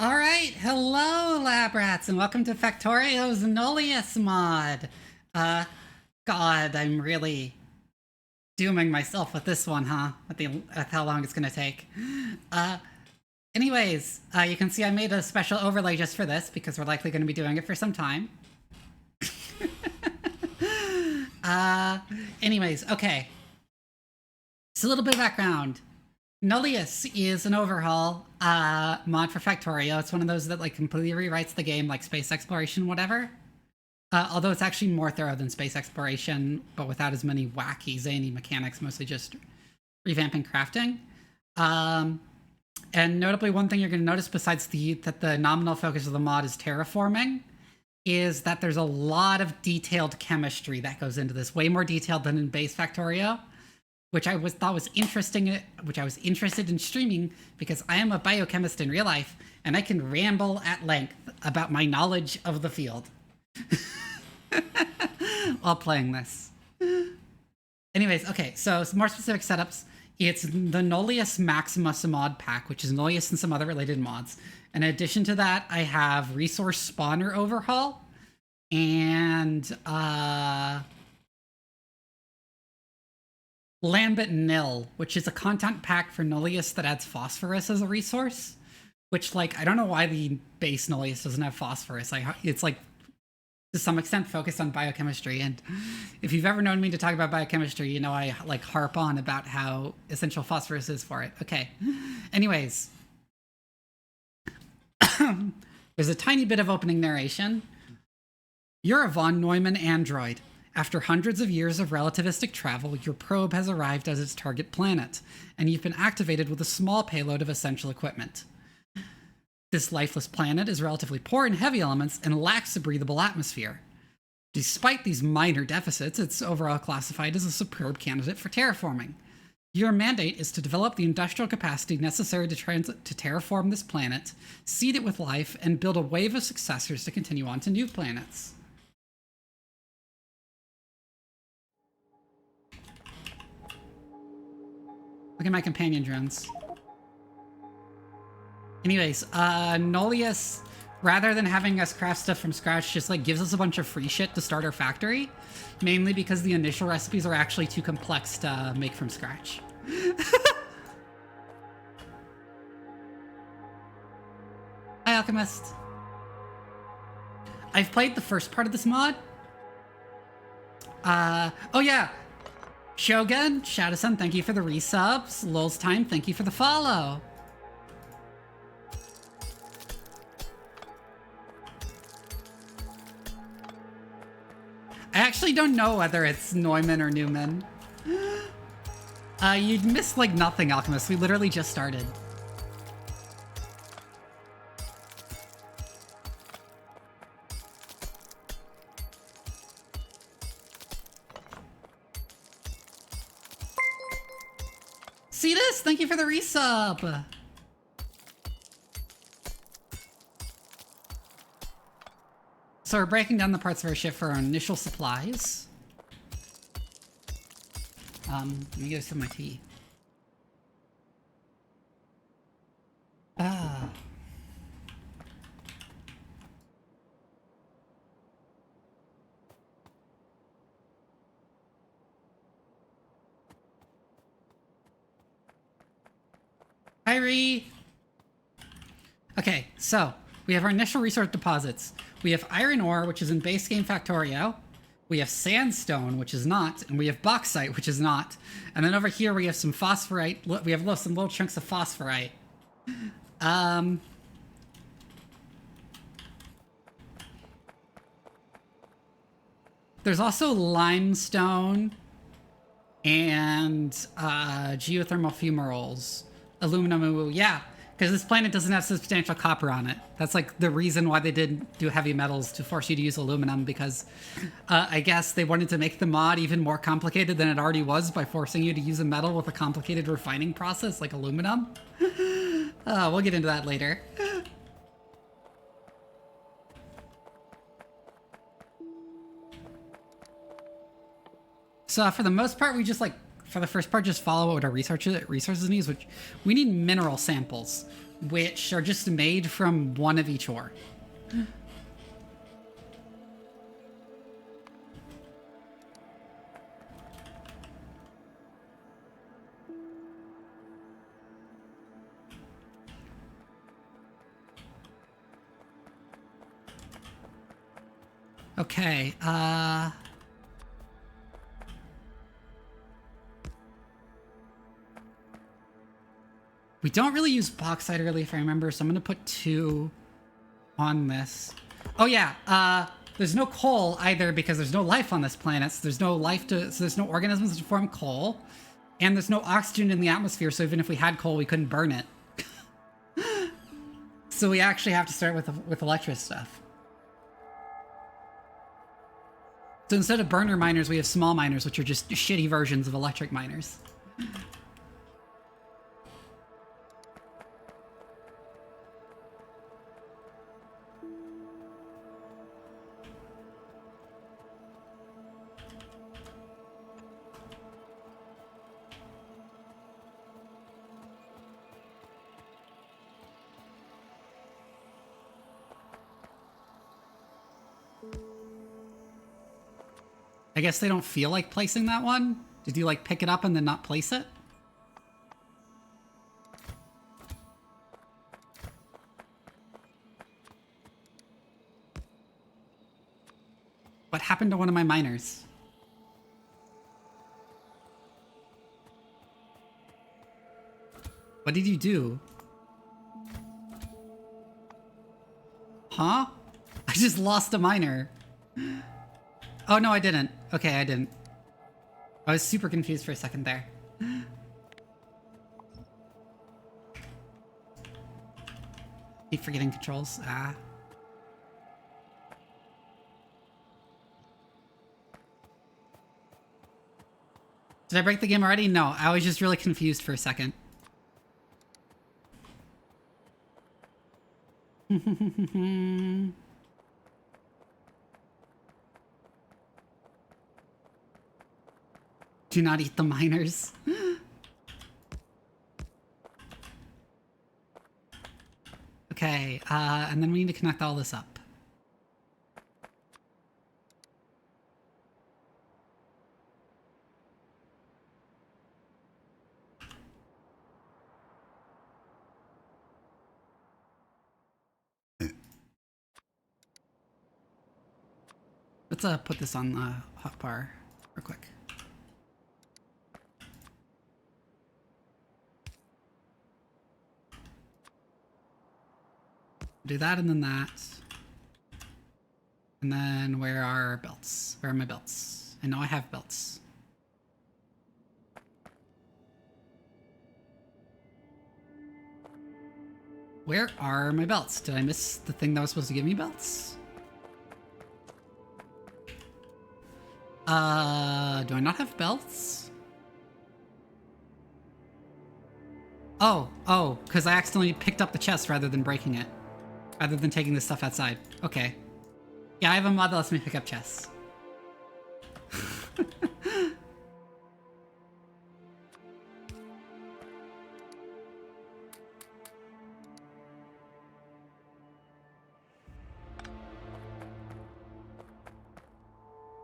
All right, hello, lab rats, and welcome to Factorio's Nullius mod. Uh, God, I'm really dooming myself with this one, huh? With how long it's gonna take. Uh, you can see I made a special overlay just for this because we're likely going to be doing it for some time. uh, okay. So a little bit of background. Nullius is an overhaul mod for Factorio. It's one of those that like completely rewrites the game, like space exploration, whatever. Although it's actually more thorough than space exploration, but without as many wacky, zany mechanics, mostly just revamping crafting. And notably, one thing you're going to notice, besides that the nominal focus of the mod is terraforming, is that there's a lot of detailed chemistry that goes into this, way more detailed than in base Factorio, which I was interesting, which I was interested in streaming because I am a biochemist in real life and I can ramble at length about my knowledge of the field while playing this. Anyways, okay, so some more specific setups. It's the Nullius Maximus mod pack, which is Nullius and some other related mods. In addition to that, I have Resource Spawner Overhaul and Lambit Nil, which is a content pack for Nullius that adds phosphorus as a resource. Which, like, I don't know why the base Nullius doesn't have phosphorus. It's like to some extent focused on biochemistry, and if you've ever known me to talk about biochemistry, you know I like harp on about how essential phosphorus is for it. Okay. Anyways, there's a tiny bit of opening narration. You're a von Neumann android. After hundreds of years of relativistic travel, your probe has arrived at its target planet, and you've been activated with a small payload of essential equipment. This lifeless planet is relatively poor in heavy elements and lacks a breathable atmosphere. Despite these minor deficits, it's overall classified as a superb candidate for terraforming. Your mandate is to develop the industrial capacity necessary to terraform this planet, seed it with life, and build a wave of successors to continue on to new planets. Look at my companion drones. Anyways, Nullius, rather than having us craft stuff from scratch, just like gives us a bunch of free shit to start our factory, mainly because the initial recipes are actually too complex to make from scratch. Hi, Alchemist. I've played the first part of this mod. Oh yeah. Shogun, Shadow-san, thank you for the resubs. Lul's Time, thank you for the follow. I actually don't know whether it's Neumann or Newman. You'd miss like nothing, Alchemist. We literally just started. See this? Thank you for the resub. So we're breaking down the parts of our ship for our initial supplies. Let me get some of my tea. Hi, Ree. Okay, so we have our initial resource deposits. We have iron ore, which is in base game Factorio. We have sandstone, which is not, and we have bauxite, which is not. And then over here we have some phosphorite. We have some little chunks of phosphorite. There's also limestone and geothermal fumaroles. Aluminum, yeah. Because this planet doesn't have substantial copper on it. That's like the reason why they didn't do heavy metals, to force you to use aluminum, because I guess they wanted to make the mod even more complicated than it already was by forcing you to use a metal with a complicated refining process like aluminum. We'll get into that later. So for the most part, we just like for the first part, just follow what our resources needs, which we need mineral samples, which are just made from one of each ore. Okay, we don't really use bauxite early, if I remember, so I'm gonna put 2 on this. Oh yeah, there's no coal either because there's no life on this planet, so there's no so there's no organisms to form coal, and there's no oxygen in the atmosphere, so even if we had coal, we couldn't burn it. So we actually have to start with electric stuff. So instead of burner miners, we have small miners, which are just shitty versions of electric miners. I guess they don't feel like placing that one? Did you like pick it up and then not place it? What happened to one of my miners? What did you do? Huh? I just lost a miner. Oh, no, I didn't. Okay, I didn't. I was super confused for a second there. Keep forgetting controls. Ah. Did I break the game already? No, I was just really confused for a second. Do not eat the miners. Okay, and then we need to connect all this up. Let's put this on the hotbar real quick. Do that and then that. And then where are belts? Where are my belts? I know I have belts. Where are my belts? Did I miss the thing that was supposed to give me belts? Do I not have belts? Oh, because I accidentally picked up the chest rather than breaking it. Rather than taking this stuff outside. Okay. Yeah, I have a mod that lets me pick up chests.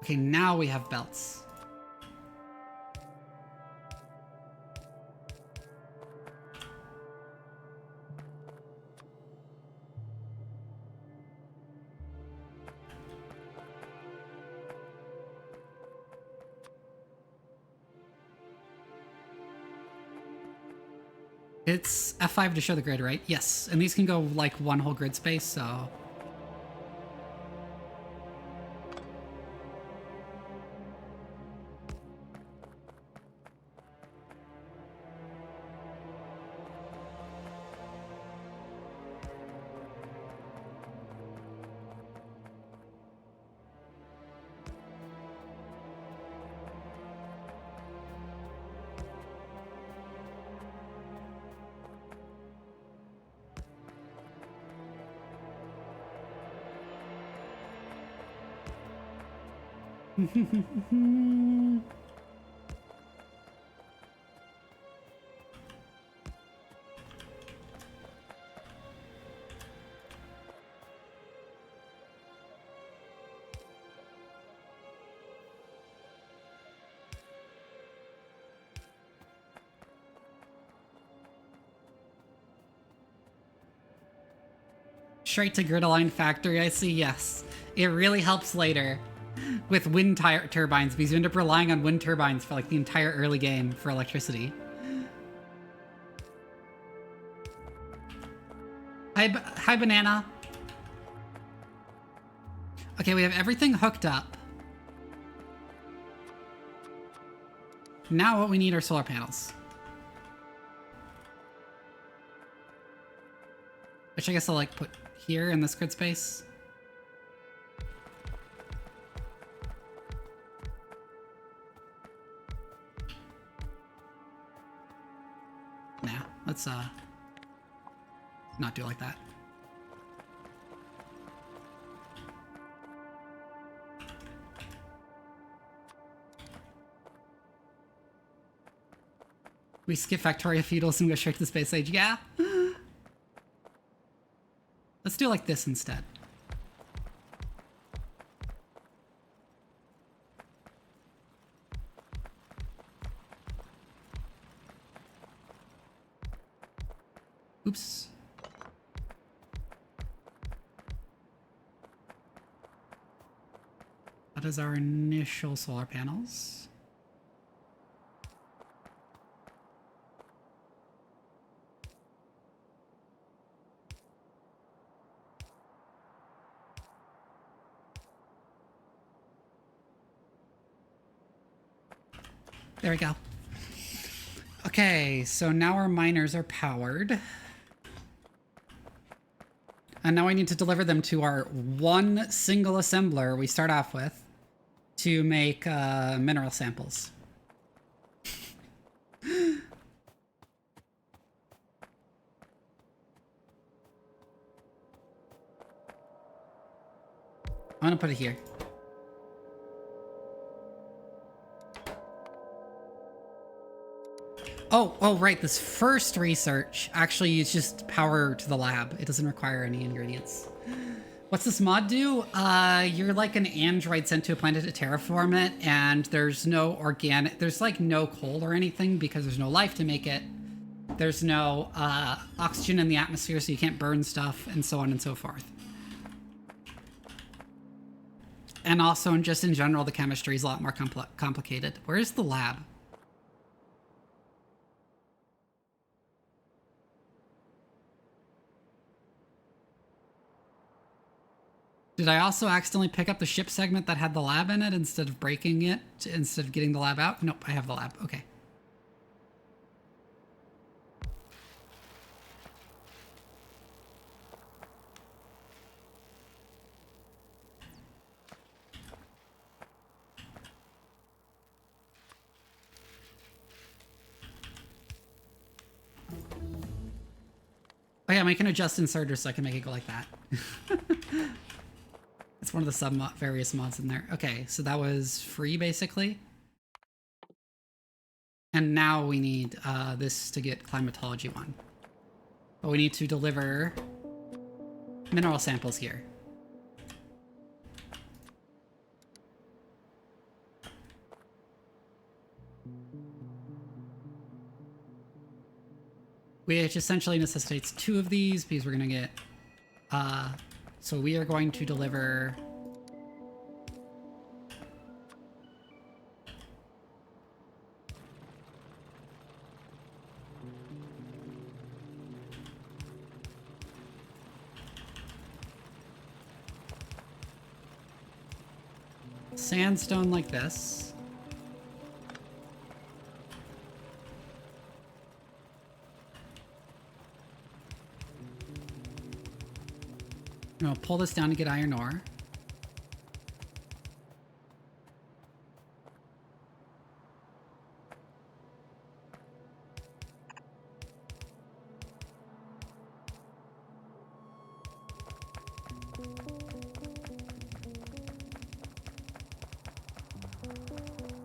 Okay, now we have belts. It's F5 to show the grid, right? Yes, and these can go like one whole grid space, so... straight to grid-aligned factory, I see, yes. It really helps later with wind turbines, because you end up relying on wind turbines for like the entire early game for electricity. Hi, Banana. Okay, we have everything hooked up. Now what we need are solar panels. Which I guess I'll like put here in this grid space. Nah, let's not do it like that. We skip Factorio feudals and go straight to the space age. Yeah. Let's do it like this instead. Oops. That is our initial solar panels. There we go. Okay, so now our miners are powered. And now I need to deliver them to our one single assembler we start off with to make mineral samples. I'm gonna put it here. Oh, right. This first research actually is just power to the lab. It doesn't require any ingredients. What's this mod do? You're like an android sent to a planet to terraform it, and there's no organic, there's like no coal or anything because there's no life to make it. There's no oxygen in the atmosphere, so you can't burn stuff, and so on and so forth. And also, just in general, the chemistry is a lot more complicated. Where's the lab? Did I also accidentally pick up the ship segment that had the lab in it instead of breaking it, instead of getting the lab out? Nope, I have the lab. Okay. Oh yeah, I can adjust inserters so I can make it go like that. It's one of the various mods in there. Okay, so that was free, basically. And now we need this to get climatology 1. But we need to deliver mineral samples here. Which essentially necessitates 2 of these because we're going to get... so we are going to deliver... sandstone like this. I'm gonna pull this down to get iron ore.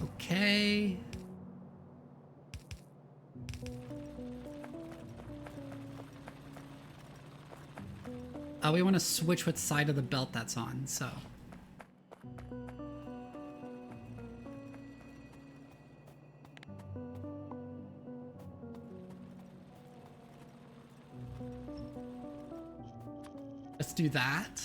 Okay. We want to switch what side of the belt that's on, so. let's do that.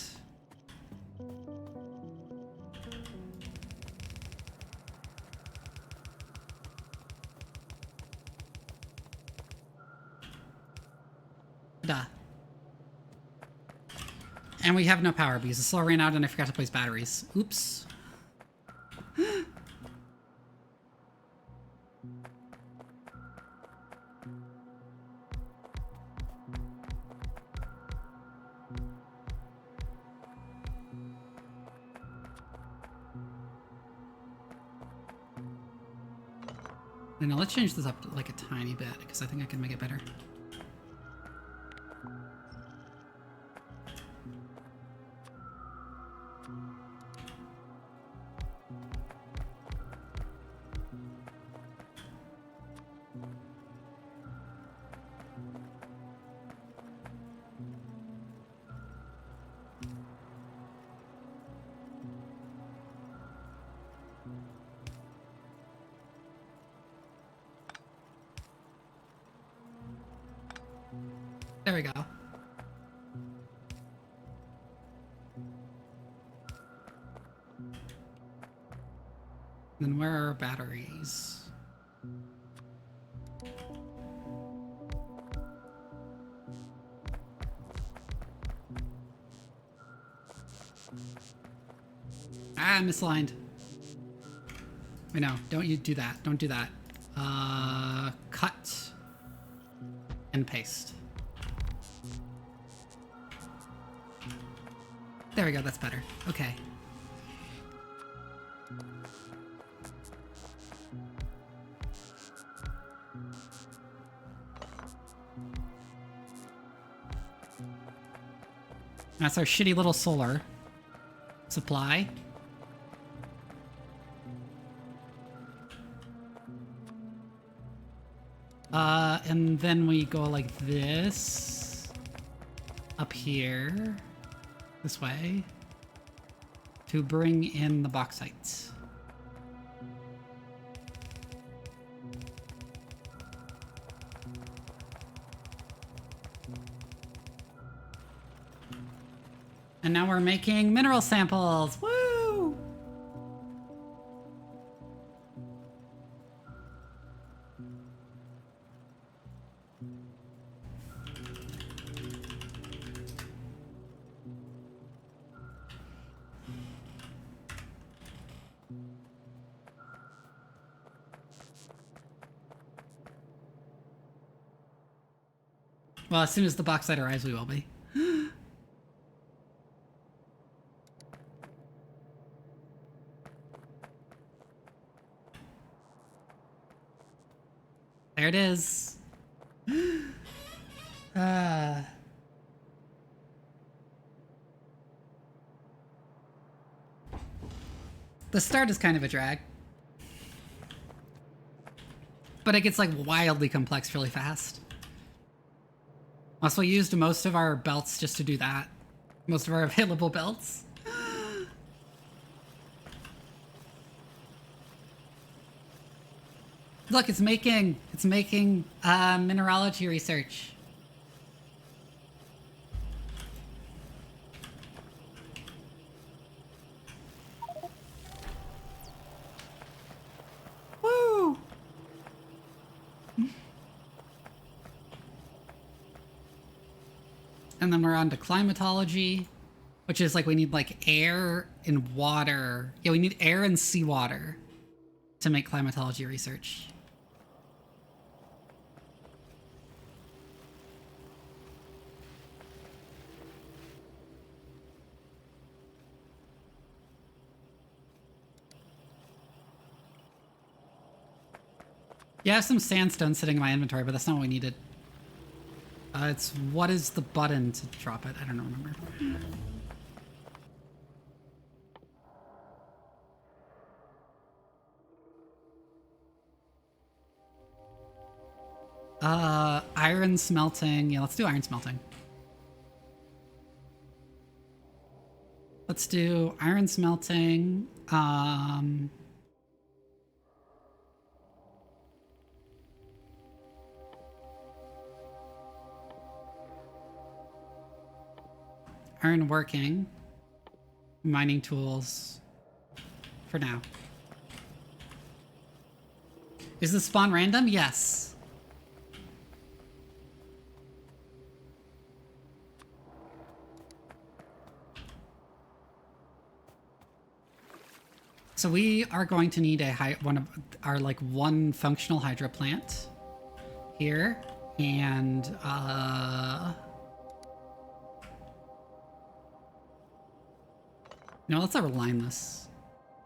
Duh. And we have no power because the solar ran out and I forgot to place batteries. Oops. No, let's change this up like a tiny bit because I think I can make it better. There we go. Then where are our batteries? Ah, misaligned. Wait, no, don't you do that. Don't do that. Cut and paste. There we go, that's better. Okay. That's our shitty little solar supply. And then we go like this up here, this way, to bring in the bauxite. And now we're making mineral samples. Woo! Well, as soon as the bauxite arrives, we will be. There it is. The start is kind of a drag. But it gets like wildly complex really fast. Also, we used most of our belts just to do that. Most of our available belts. Look, it's making mineralogy research. Woo! And then we're on to climatology, which is like we need like air and water. Yeah, we need air and seawater to make climatology research. Yeah, I have some sandstone sitting in my inventory, but that's not what we needed. It's what is the button to drop it? I don't remember. Iron smelting. Yeah, let's do iron smelting. Let's do iron smelting. Iron working. Mining tools. For now. Is the spawn random? Yes. So we are going to need one functional hydro plant here, and no, let's not reline this,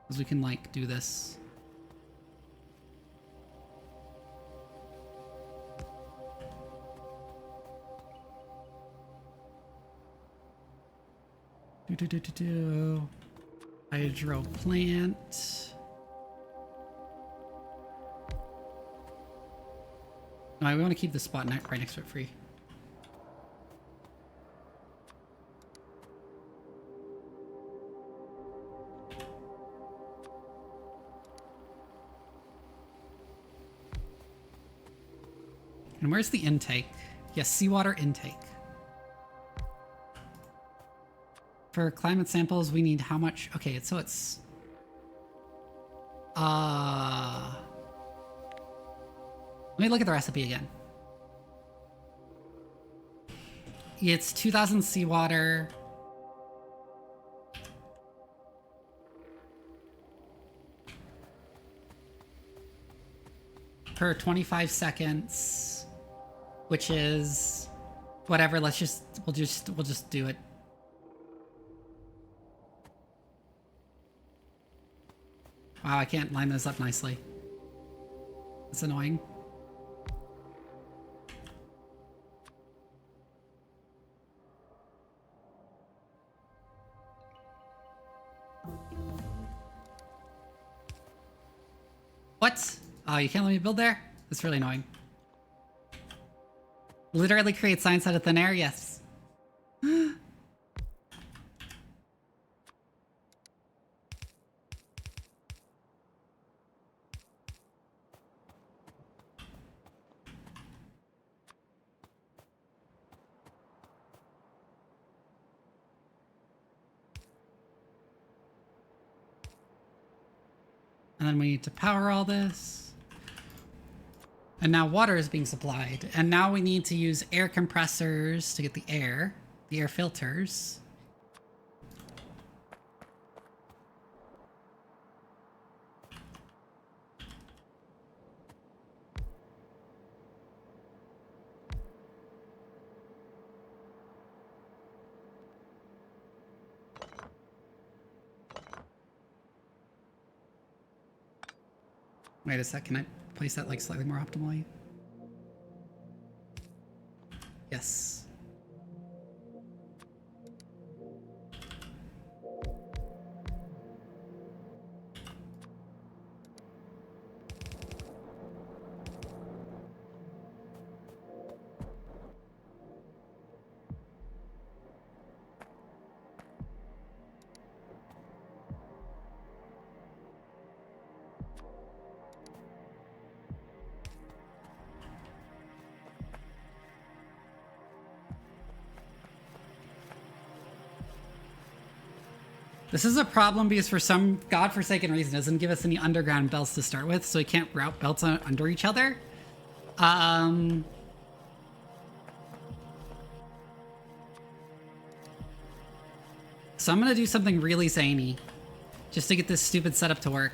because we can like do this. Hydro plant. No, we want to keep the spot right next to it free. And where's the intake? Yes, seawater intake. For climate samples, we need how much? Okay, so it's... Let me look at the recipe again. It's 2,000 seawater. Per 25 seconds. Which is... whatever, we'll just do it. Wow, I can't line those up nicely. That's annoying. What? Oh, you can't let me build there? That's really annoying. Literally create science out of thin air? Yes. And then we need to power all this. And now water is being supplied. And now we need to use air compressors to get the air filters. Wait a sec, can I place that like slightly more optimally? Yes. This is a problem because for some godforsaken reason it doesn't give us any underground belts to start with, so we can't route belts under each other. So I'm gonna do something really zany just to get this stupid setup to work.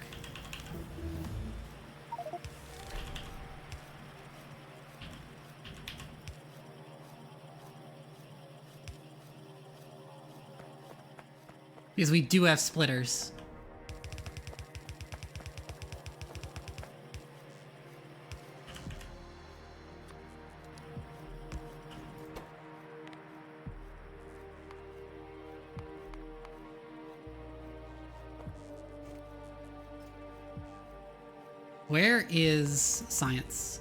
Because we do have splitters. Where is science?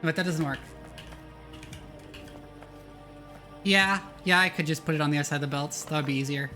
But that doesn't work. Yeah, I could just put it on the other side of the belts. That would be easier.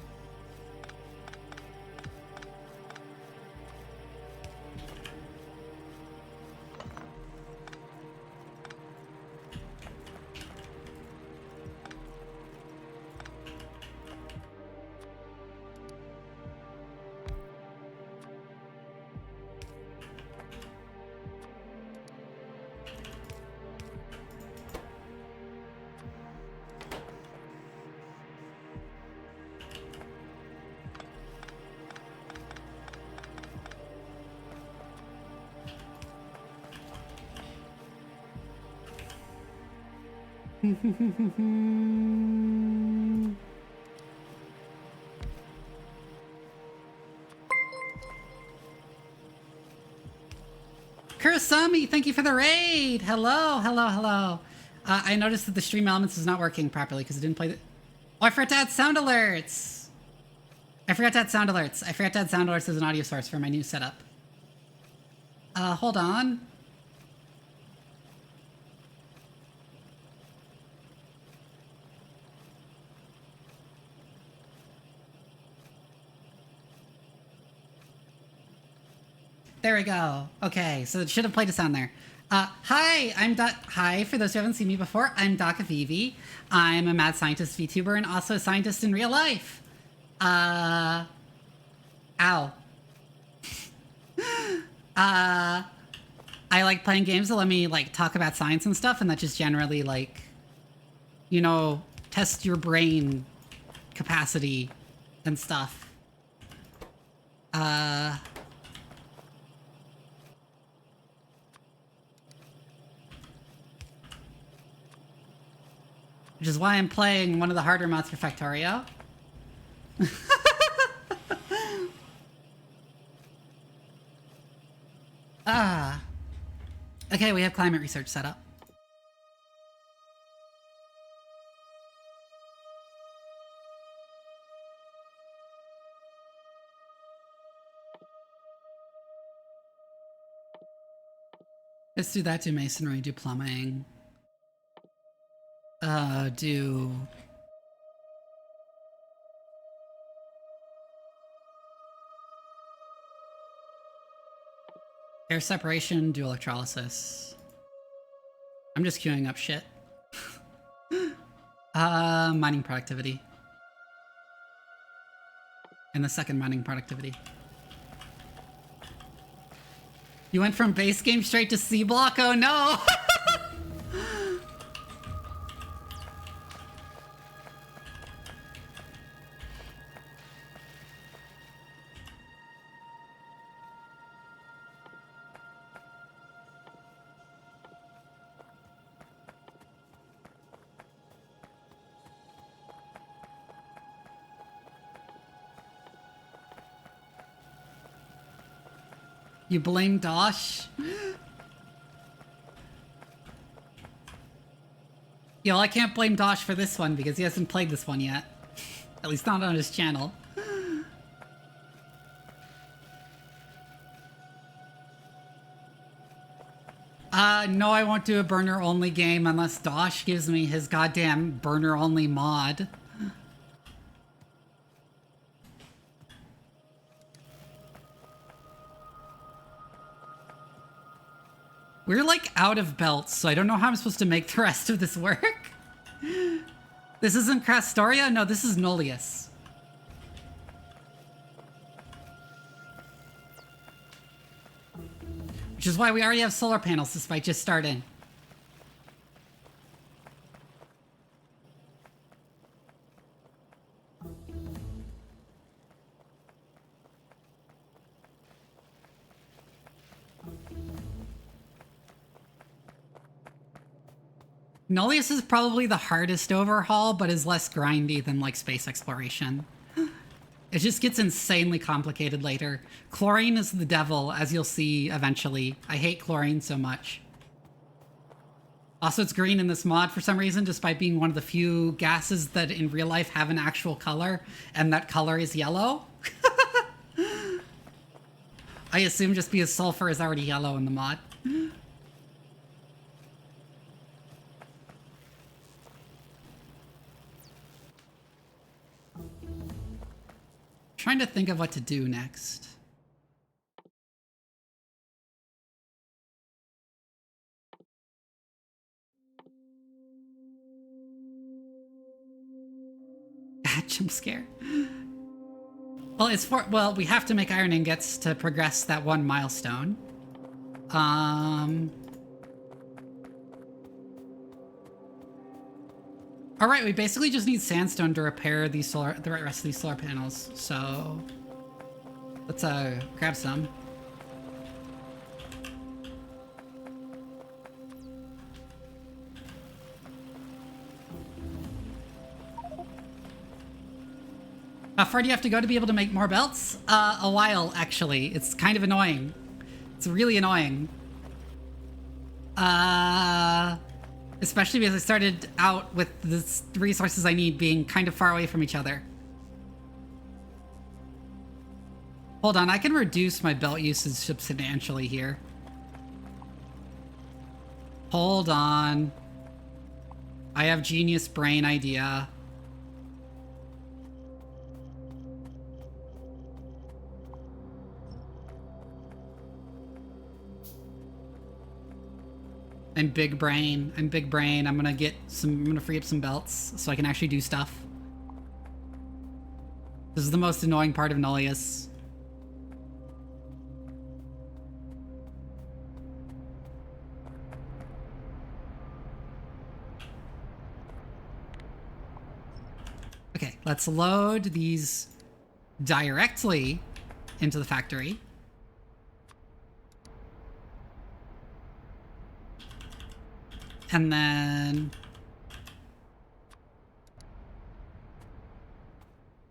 Kurosami, thank you for the raid. Hello, hello, hello. I noticed that the stream elements is not working properly because it didn't play the... Oh, I forgot to add sound alerts. I forgot to add sound alerts as an audio source for my new setup. Hold on. There we go. Okay, so it should have played a sound there. Hi, Hi, for those who haven't seen me before, I'm Dr. Vivi. I'm a mad scientist VTuber and also a scientist in real life. Ow. I like playing games that let me, like, talk about science and stuff, and that just generally, like, you know, test your brain capacity and stuff. Which is why I'm playing one of the harder mods for Factorio. Okay, we have climate research set up. Let's do that, do masonry, do plumbing. Do... air separation, do electrolysis. I'm just queuing up shit. Mining productivity. And the second mining productivity. You went from base game straight to C block? Oh no! You blame Dosh? Yo, I can't blame Dosh for this one because he hasn't played this one yet. At least not on his channel. No, I won't do a burner-only game unless Dosh gives me his goddamn burner-only mod. We're like out of belts, so I don't know how I'm supposed to make the rest of this work. This isn't Crastoria? No, this is Nullius. Which is why we already have solar panels despite just starting. Nullius is probably the hardest overhaul, but is less grindy than, like, space exploration. It just gets insanely complicated later. Chlorine is the devil, as you'll see eventually. I hate chlorine so much. Also, it's green in this mod for some reason, despite being one of the few gases that in real life have an actual color, and that color is yellow. I assume just because sulfur is already yellow in the mod. Trying to think of what to do next. Jump scare. Well, it's for, well, we have to make iron ingots to progress that one milestone. All right, we basically just need sandstone to repair the rest of these solar panels. So let's grab some. How far do you have to go to be able to make more belts? A while, actually. It's kind of annoying. It's really annoying. Especially because I started out with the resources I need being kind of far away from each other. Hold on, I can reduce my belt usage substantially here. Hold on. I have genius brain idea. I'm big brain. I'm big brain. I'm gonna free up some belts so I can actually do stuff. This is the most annoying part of Nullius. Okay, let's load these directly into the factory. And then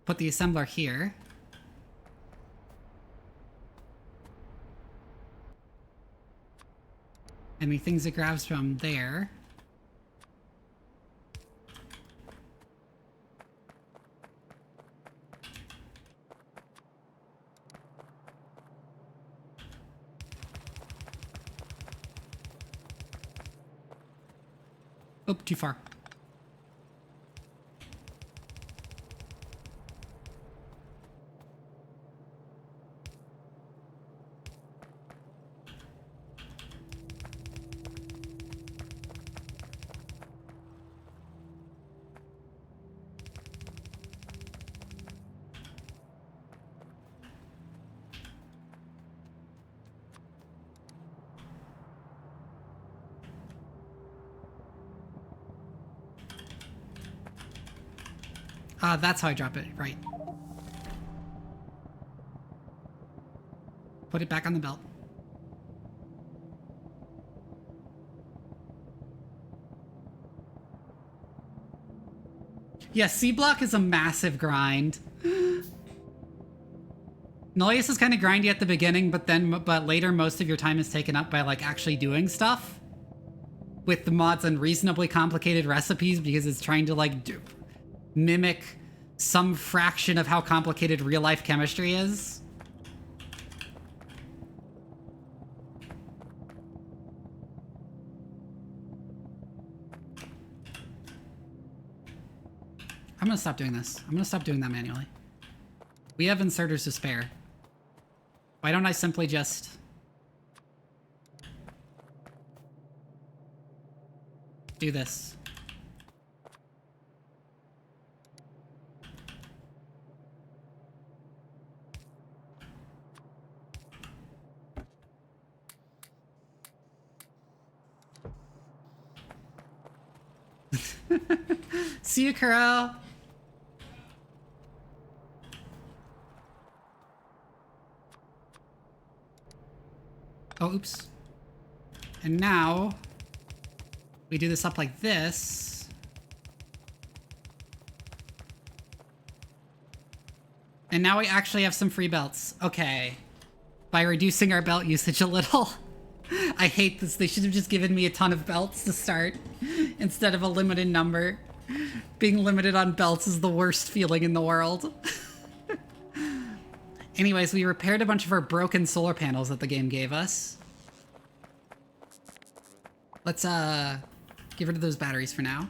put the assembler here. And the things it grabs from there. Oh, too far. That's how I drop it, right. Put it back on the belt. Yeah, C-block is a massive grind. Nullius is kind of grindy at the beginning, but later most of your time is taken up by like actually doing stuff with the mod's unreasonably complicated recipes because it's trying to like mimic some fraction of how complicated real-life chemistry is. I'm gonna stop doing this. I'm gonna stop doing that manually. We have inserters to spare. Why don't I simply just... do this? See you, Kuro. Oh, oops. And now we do this up like this. And now we actually have some free belts. Okay. By reducing our belt usage a little. I hate this. They should have just given me a ton of belts to start instead of a limited number. Being limited on belts is the worst feeling in the world. Anyways, we repaired a bunch of our broken solar panels that the game gave us. Let's get rid of those batteries for now,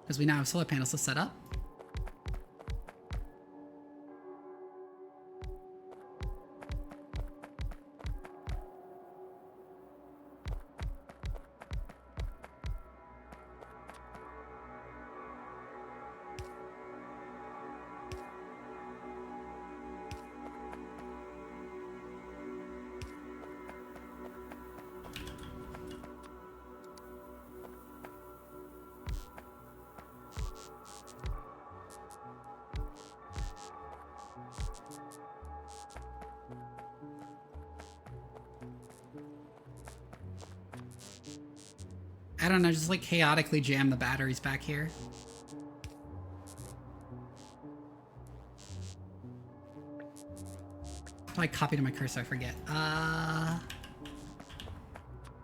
because we now have solar panels to set up. I don't know, just like chaotically jam the batteries back here. do I copy to my cursor? I forget.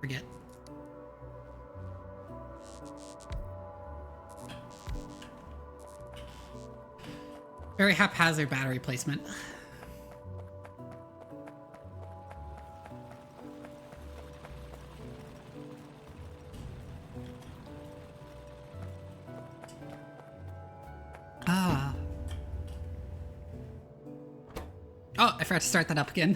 Forget. Very haphazard battery placement. Ah. Oh, I forgot to start that up again.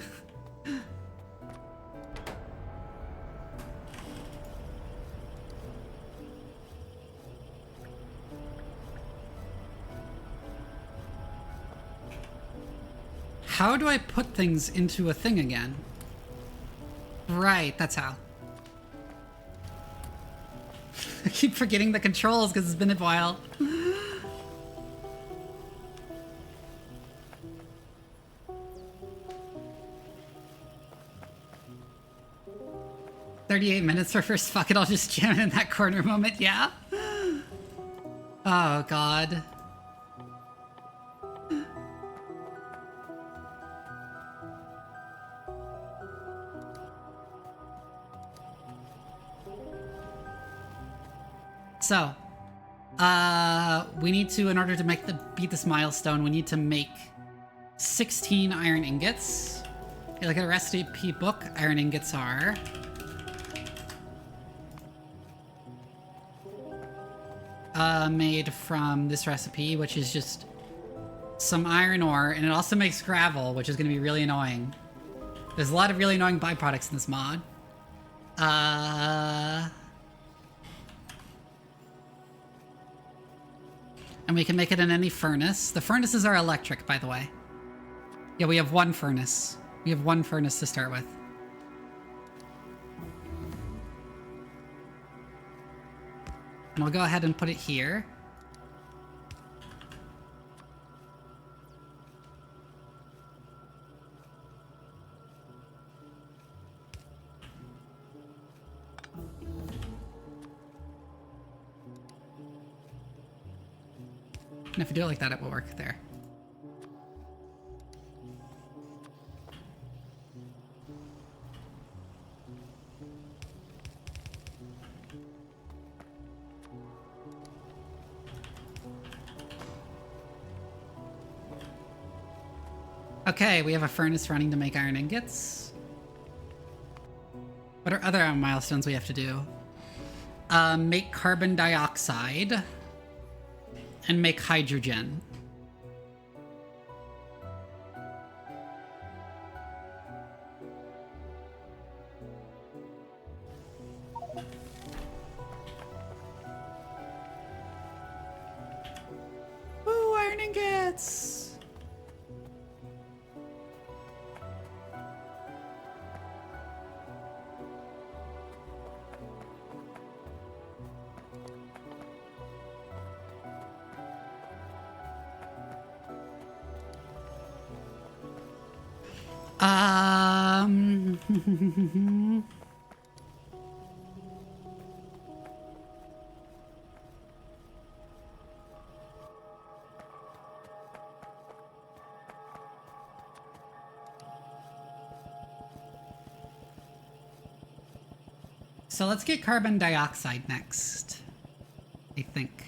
How do I put things into a thing again? Right, that's how. I keep forgetting the controls because it's been a while. 38 minutes for first. Fuck it, I'll just jam in that corner moment, yeah? Oh, God. So, we need to, in order to beat this milestone, we need to make 16 iron ingots. If you look at a recipe book, iron ingots are... made from this recipe, which is just some iron ore, and it also makes gravel, which is going to be really annoying. There's a lot of really annoying byproducts in this mod. And we can make it in any furnace. The furnaces are electric, by the way. Yeah, we have one furnace. We have one furnace to start with. And we'll go ahead and put it here. And if we do it like that, it will work there. Okay, we have a furnace running to make iron ingots. What are other milestones we have to do? Make carbon dioxide. And make hydrogen. Woo, iron ingots! So let's get carbon dioxide next, I think.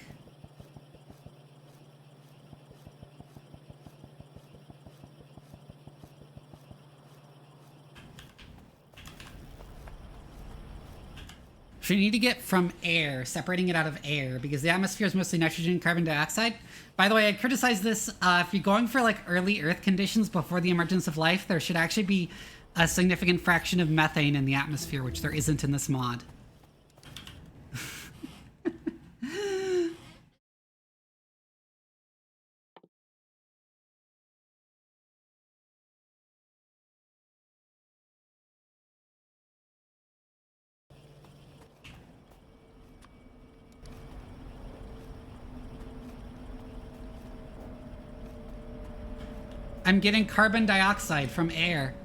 So we need to get from air, separating it out of air, because the atmosphere is mostly nitrogen and carbon dioxide. By the way, I criticize this. If you're going for like early Earth conditions before the emergence of life, there should actually be a significant fraction of methane in the atmosphere, which there isn't in this mod. I'm getting carbon dioxide from air.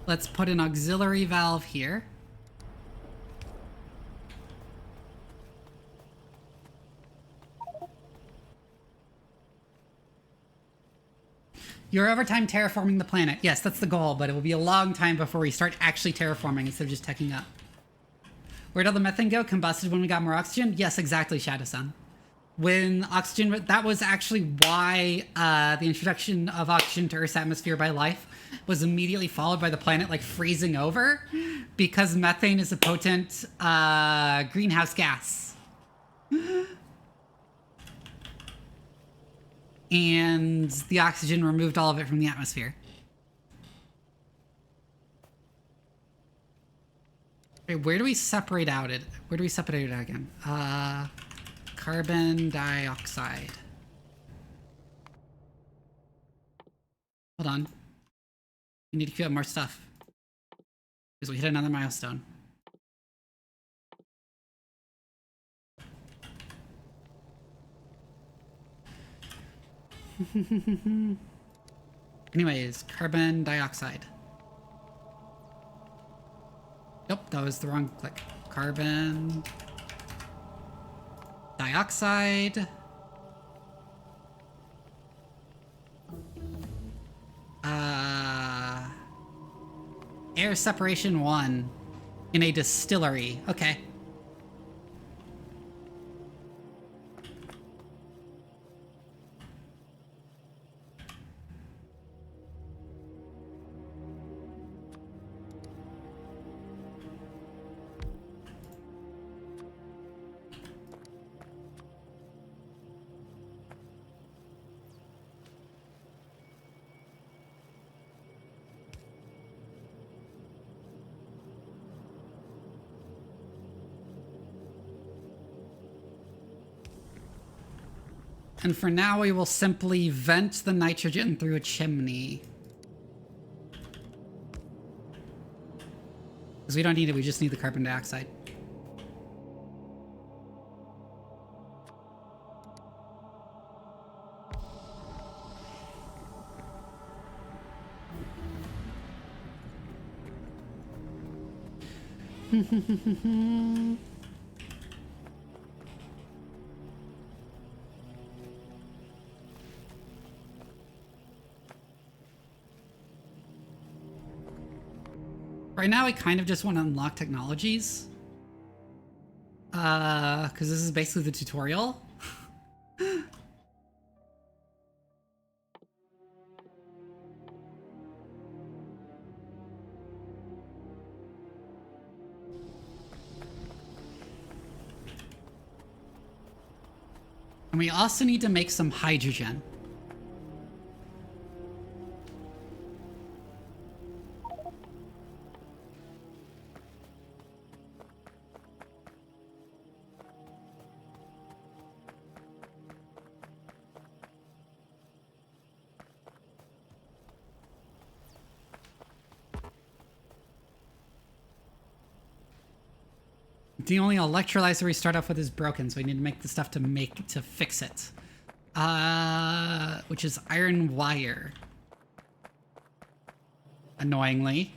Let's put an auxiliary valve here. You're over time terraforming the planet. Yes, that's the goal, but it will be a long time before we start actually terraforming instead of just teching up. Where'd all the methane go? Combusted when we got more oxygen? Yes, exactly, Shadow-san. When oxygen, that was actually why the introduction of oxygen to Earth's atmosphere by life was immediately followed by the planet like freezing over, because methane is a potent greenhouse gas. And the oxygen removed all of it from the atmosphere. Okay, where do we separate out it? Where do we separate it out again? Carbon dioxide. Hold on. We need to queue up more stuff. Because we hit another milestone. Anyways, carbon dioxide. Nope, that was the wrong click. Carbon dioxide. Air separation 1 in a distillery. Okay. And for now, we will simply vent the nitrogen through a chimney. Because we don't need it, we just need the carbon dioxide. Right now, I kind of just want to unlock technologies. Because this is basically the tutorial. And we also need to make some hydrogen. The only electrolyzer we start off with is broken, so we need to make the stuff to fix it. Which is iron wire. Annoyingly.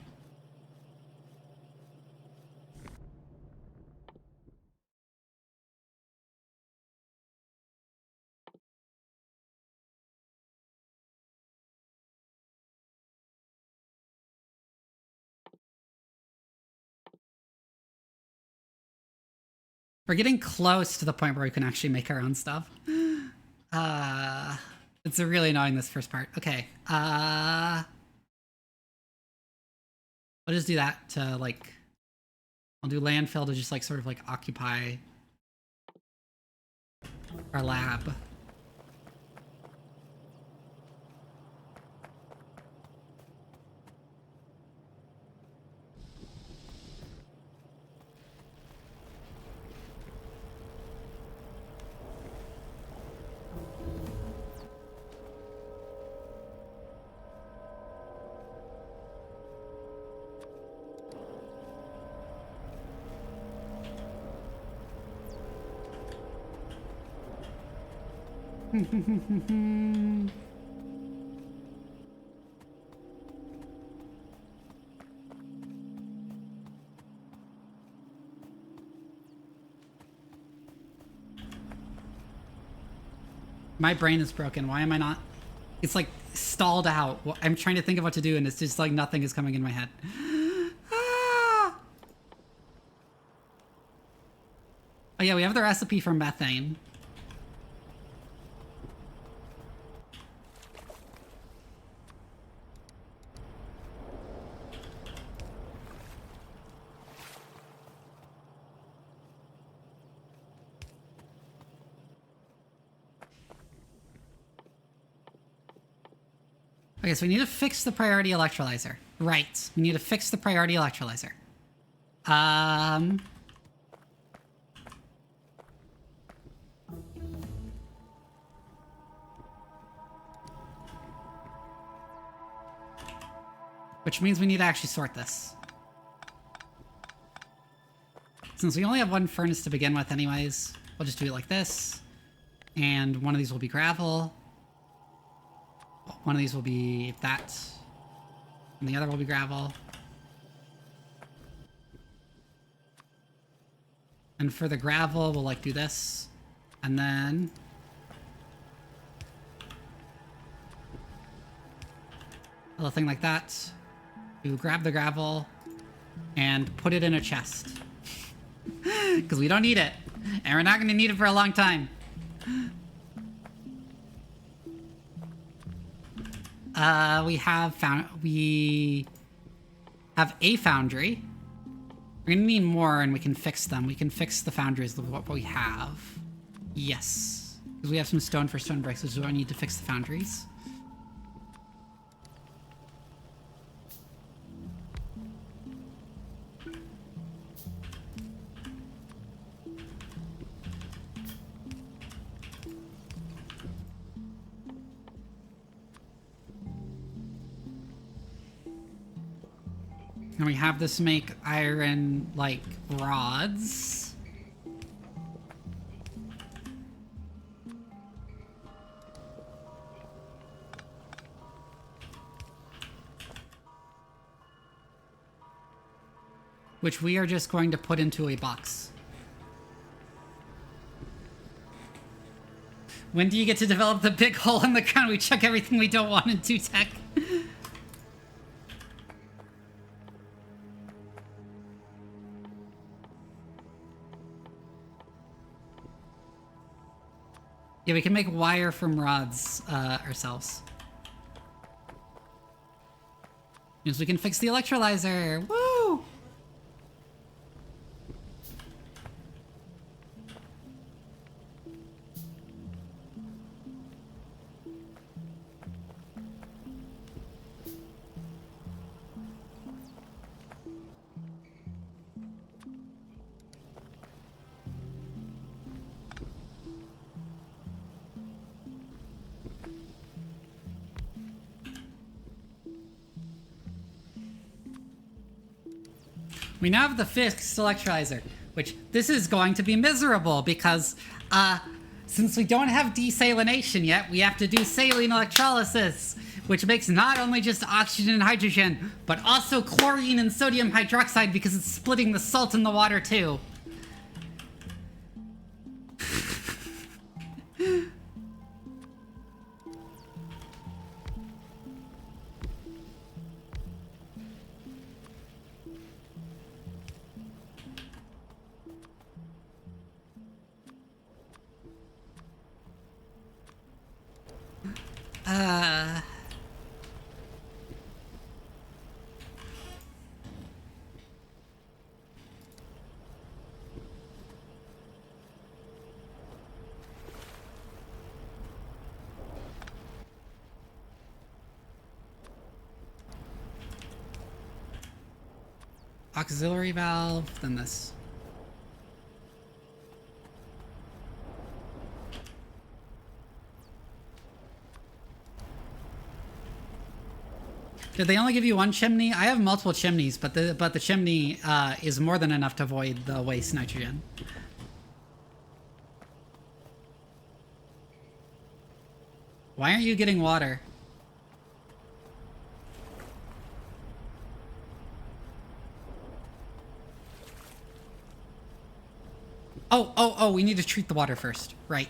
We're getting close to the point where we can actually make our own stuff. It's really annoying, this first part. Okay. I'll just do that to, like... I'll do landfill to just, like, sort of, like, occupy our lab. My brain is broken. Why am I not? It's like stalled out. I'm trying to think of what to do, and it's just like nothing is coming in my head. Ah! Oh yeah, we have the recipe for methane. Okay, so we need to fix the priority electrolyzer. Right, we need to fix the priority electrolyzer. Which means we need to actually sort this. Since we only have one furnace to begin with anyways, we'll just do it like this. And one of these will be gravel. One of these will be that. And the other will be gravel. And for the gravel, we'll like do this. And then a little thing like that. You grab the gravel and put it in a chest. Because we don't need it. And we're not going to need it for a long time. We have a foundry. We're gonna need more, and we can fix them. We can fix the foundries with what we have. Yes, because we have some stone for stone bricks, so I need to fix the foundries. And we have this make iron, like, rods. Which we are just going to put into a box. When do you get to develop the big hole in the ground? We chuck everything we don't want into tech. Yeah, we can make wire from rods ourselves. Means we can fix the electrolyzer. Woo! We now have the fixed electrolyzer, which this is going to be miserable because since we don't have desalination yet, we have to do saline electrolysis, which makes not only just oxygen and hydrogen, but also chlorine and sodium hydroxide because it's splitting the salt in the water too. Auxiliary valve, then this. Did they only give you one chimney? I have multiple chimneys, but the chimney is more than enough to void the waste nitrogen. Why aren't you getting water? Oh, we need to treat the water first. Right.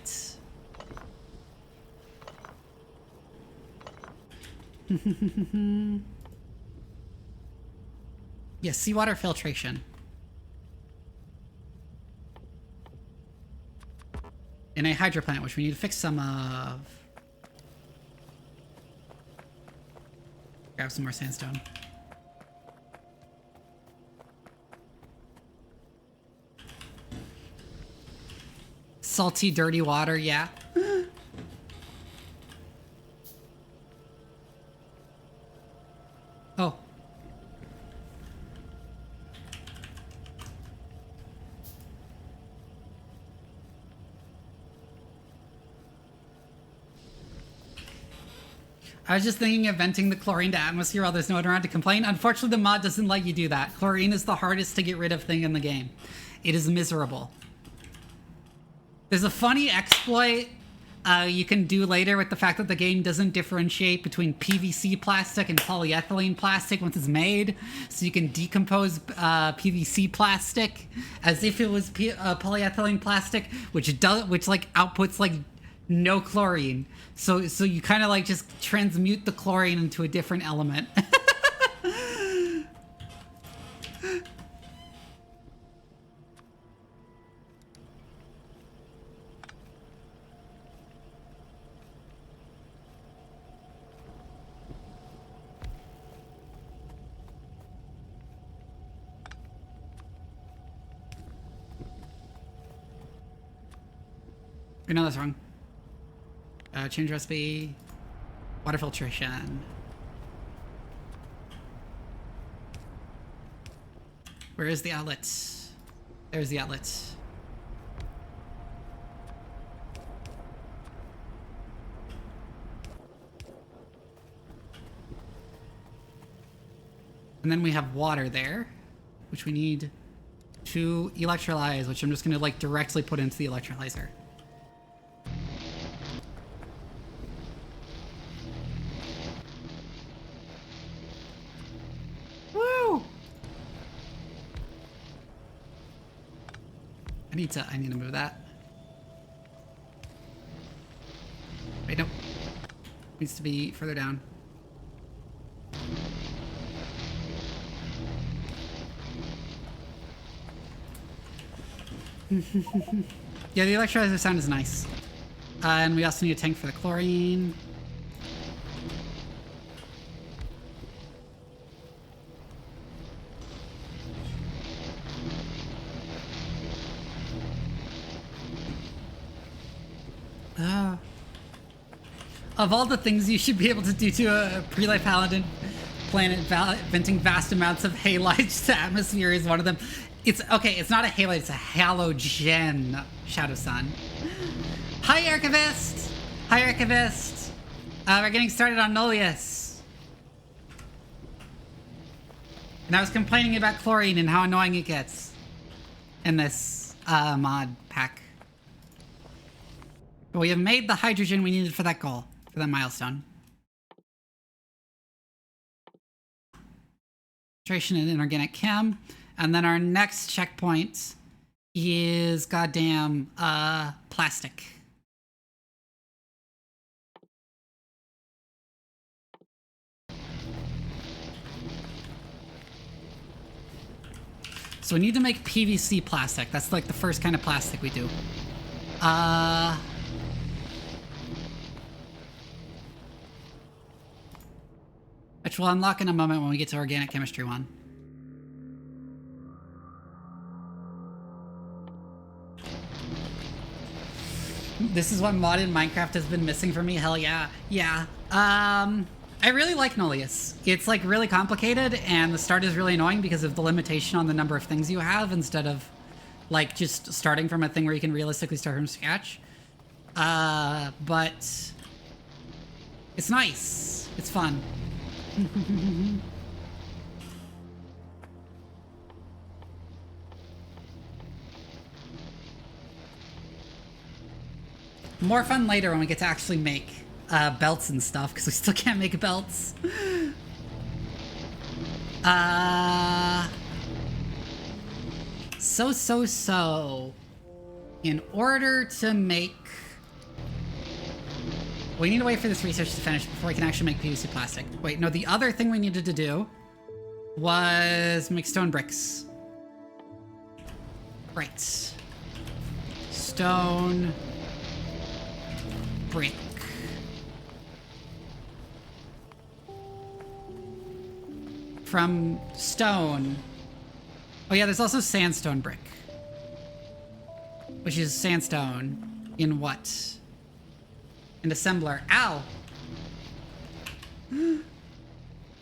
Yes, seawater filtration. In a hydro plant, which we need to fix some of. Grab some more sandstone. Salty, dirty water, yeah. Oh. I was just thinking of venting the chlorine to atmosphere while there's no one around to complain. Unfortunately, the mod doesn't let you do that. Chlorine is the hardest to get rid of thing in the game. It is miserable. There's a funny exploit you can do later with the fact that the game doesn't differentiate between PVC plastic and polyethylene plastic once it's made. So you can decompose PVC plastic as if it was polyethylene plastic, which like outputs like no chlorine. So you kind of like just transmute the chlorine into a different element. No, that's wrong. Change recipe. Water filtration. Where is the outlet? There's the outlet. And then we have water there, which we need to electrolyze, which I'm just gonna like directly put into the electrolyzer. I need to move that. Wait, nope. Needs to be further down. Yeah, the electrolyzer sound is nice. And we also need a tank for the chlorine. Of all the things you should be able to do to a pre-life paladin planet, venting vast amounts of halides to atmosphere is one of them. It's okay, it's not a halide, it's a halogen, Shadow Sun. Hi, Archivist! Hi, Archivist! We're getting started on Nullius. And I was complaining about chlorine and how annoying it gets in this mod pack. But we have made the hydrogen we needed for that goal. For that milestone. Filtration and inorganic chem. And then our next checkpoint is goddamn plastic. So we need to make PVC plastic. That's like the first kind of plastic we do. Which we'll unlock in a moment when we get to organic chemistry 1. This is what modded Minecraft has been missing for me. Hell yeah. Yeah. I really like Nullius. It's like really complicated and the start is really annoying because of the limitation on the number of things you have instead of like just starting from a thing where you can realistically start from scratch. But it's nice. It's fun. More fun later when we get to actually make belts and stuff, because we still can't make belts. So. In order to make... We need to wait for this research to finish before we can actually make PVC plastic. Wait, no, the other thing we needed to do was make stone bricks. Right. Stone... brick. From stone... Oh yeah, there's also sandstone brick. Which is sandstone in what? An assembler. Ow! Do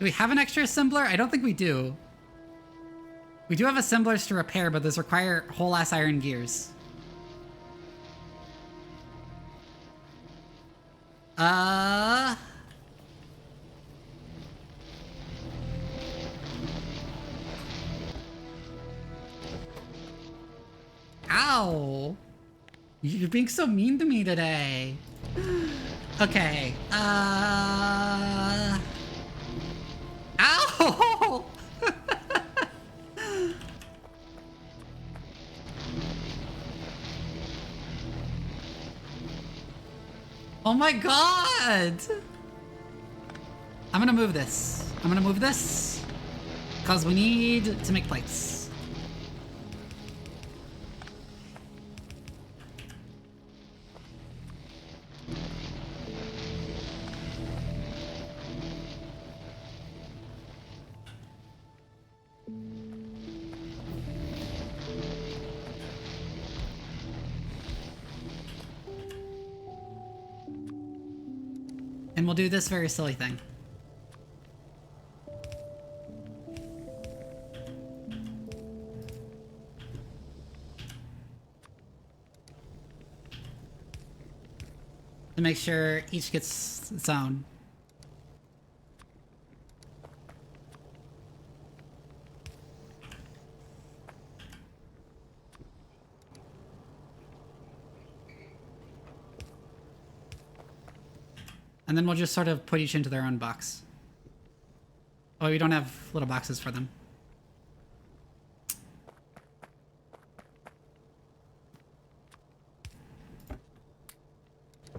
we have an extra assembler? I don't think we do. We do have assemblers to repair, but those require whole-ass iron gears. Ow! You're being so mean to me today. Okay, Ow! Oh my god! I'm gonna move this. Because we need to make plates. And we'll do this very silly thing. To make sure each gets its own. And then we'll just sort of put each into their own box. Oh, we don't have little boxes for them.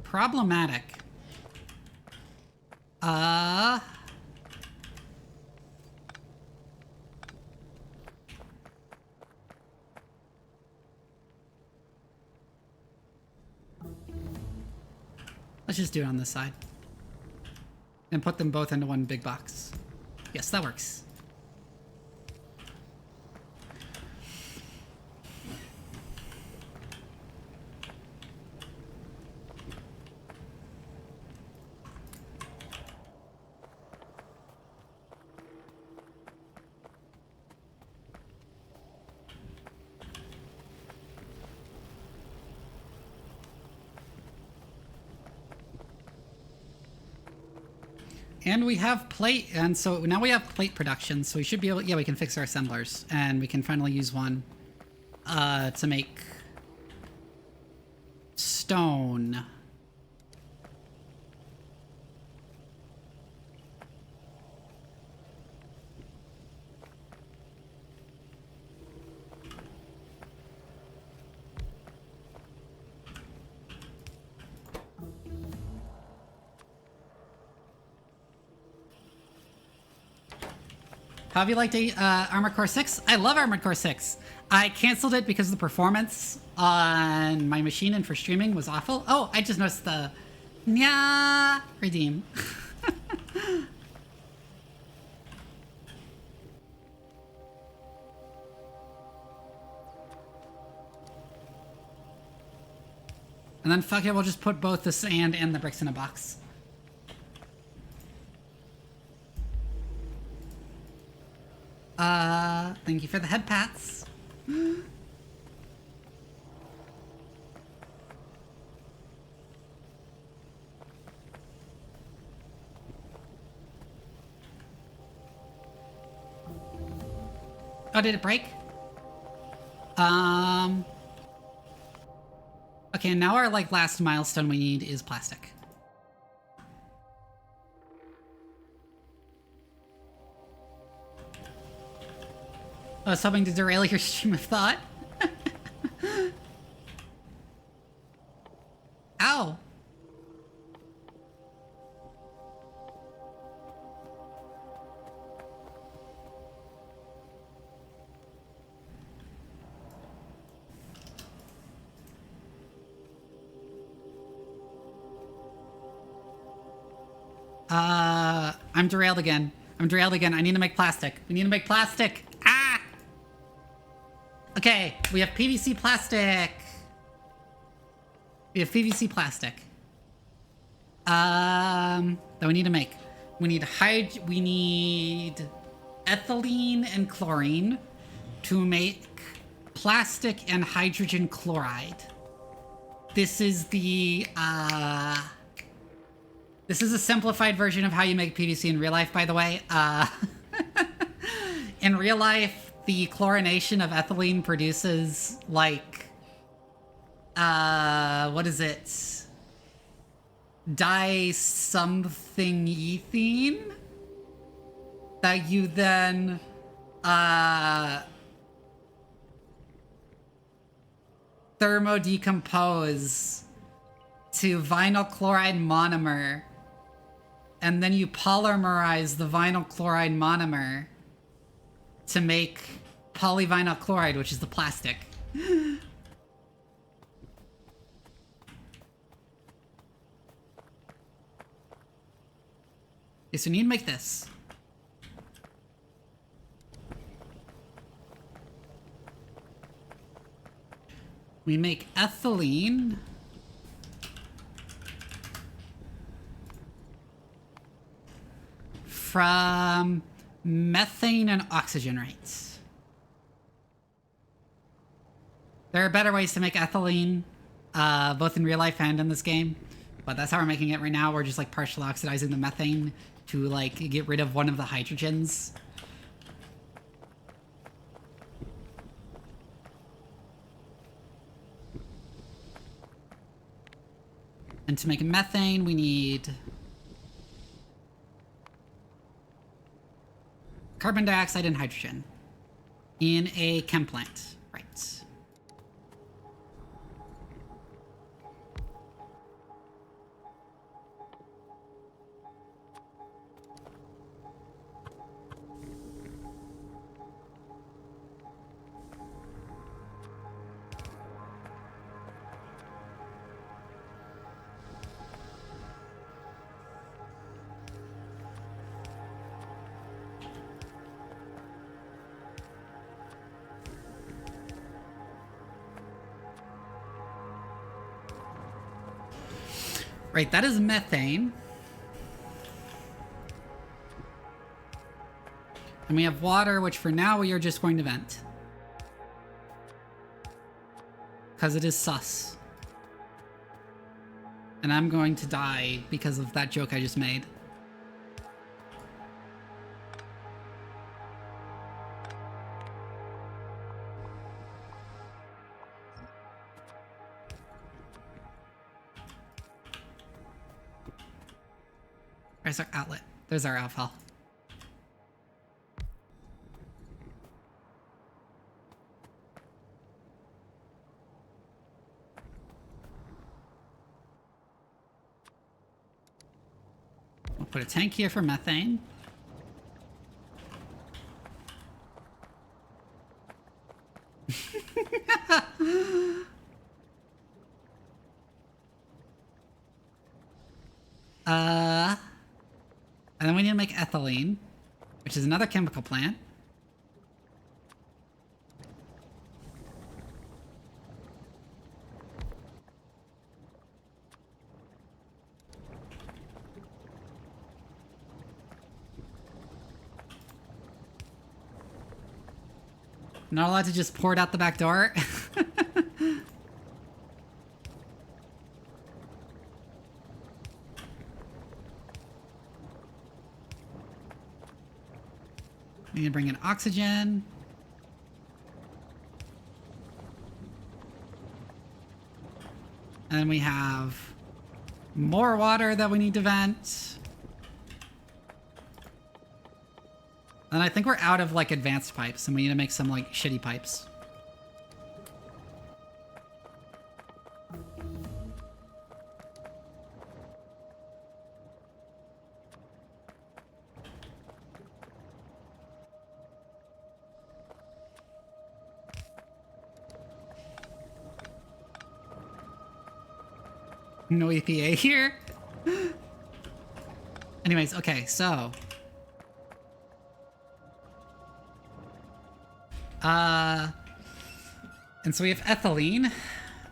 Problematic. Let's just do it on this side. And put them both into one big box. Yes, that works. And we have plate, and so now we have plate production, so we should be able, yeah, we can fix our assemblers, and we can finally use one to make stone. How have you liked Armored Core 6? I love Armored Core 6. I canceled it because the performance on my machine and for streaming was awful. Oh, I just noticed the nya redeem. And then fuck it, we'll just put both the sand and the bricks in a box. Thank you for the head pats. Oh, did it break? Okay, now our, like, last milestone we need is plastic. I was hoping to derail your stream of thought. Ow! I'm derailed again. I'm derailed again. I need to make plastic. We need to make plastic. Ah! Okay, we have PVC plastic. We have PVC plastic. That we need to make. We need ethylene and chlorine to make plastic and hydrogen chloride. This is the, this is a simplified version of how you make PVC in real life, by the way. In real life, the chlorination of ethylene produces, like, what is it? Di-something ethene? That you then, thermodecompose to vinyl chloride monomer, and then you polymerize the vinyl chloride monomer to make polyvinyl chloride, which is the plastic. Okay, so we need to make this. We make ethylene from methane and oxygen rates. There are better ways to make ethylene, both in real life and in this game, but that's how we're making it right now. We're just like partially oxidizing the methane to like get rid of one of the hydrogens. And to make methane, we need carbon dioxide and hydrogen in a chem plant, right? Right, that is methane. And we have water, which for now we are just going to vent. Because it is sus. And I'm going to die because of that joke I just made. There's our outlet. There's our outfall. We'll put a tank here for methane. And then we need to make ethylene, which is another chemical plant. Not allowed to just pour it out the back door. We need to bring in oxygen. And then we have more water that we need to vent. Then I think we're out of, like, advanced pipes, and we need to make some, like, shitty pipes. No EPA here. Anyways, okay, so... And so we have ethylene.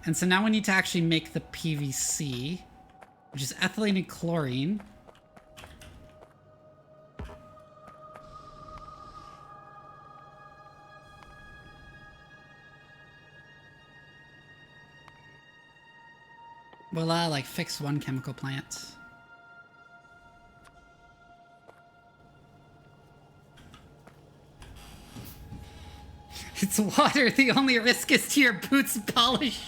And so now we need to actually make the PVC, which is ethylene and chlorine. We'll, like, fix one chemical plant. It's water. The only risk is to your boots' polish.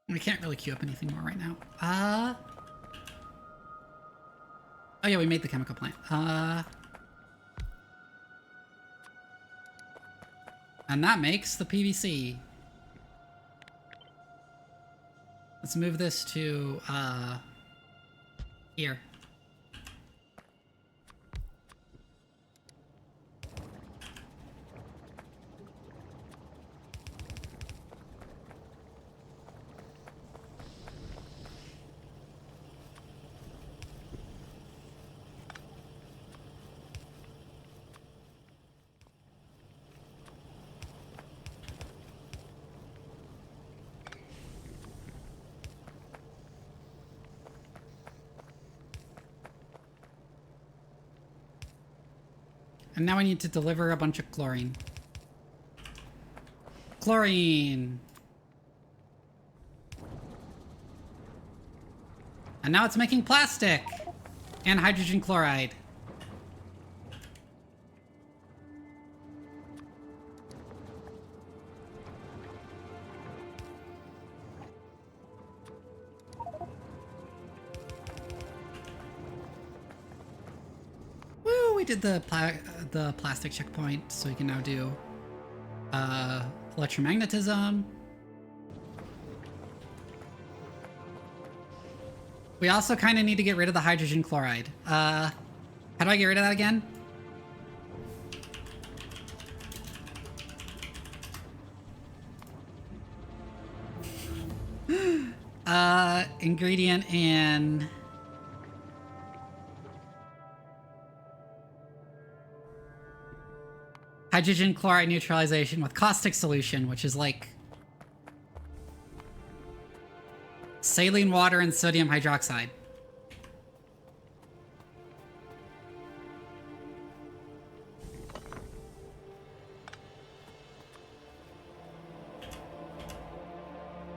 We can't really queue up anything more right now. Oh yeah, we made the chemical plant. And that makes the PVC. Let's move this to, here. And now I need to deliver a bunch of chlorine. Chlorine! And now it's making plastic! And hydrogen chloride. Woo! We did the plastic checkpoint, so we can now do electromagnetism. We also kind of need to get rid of the hydrogen chloride. How do I get rid of that again? Ingredient in... hydrogen chloride neutralization with caustic solution, which is like saline water and sodium hydroxide.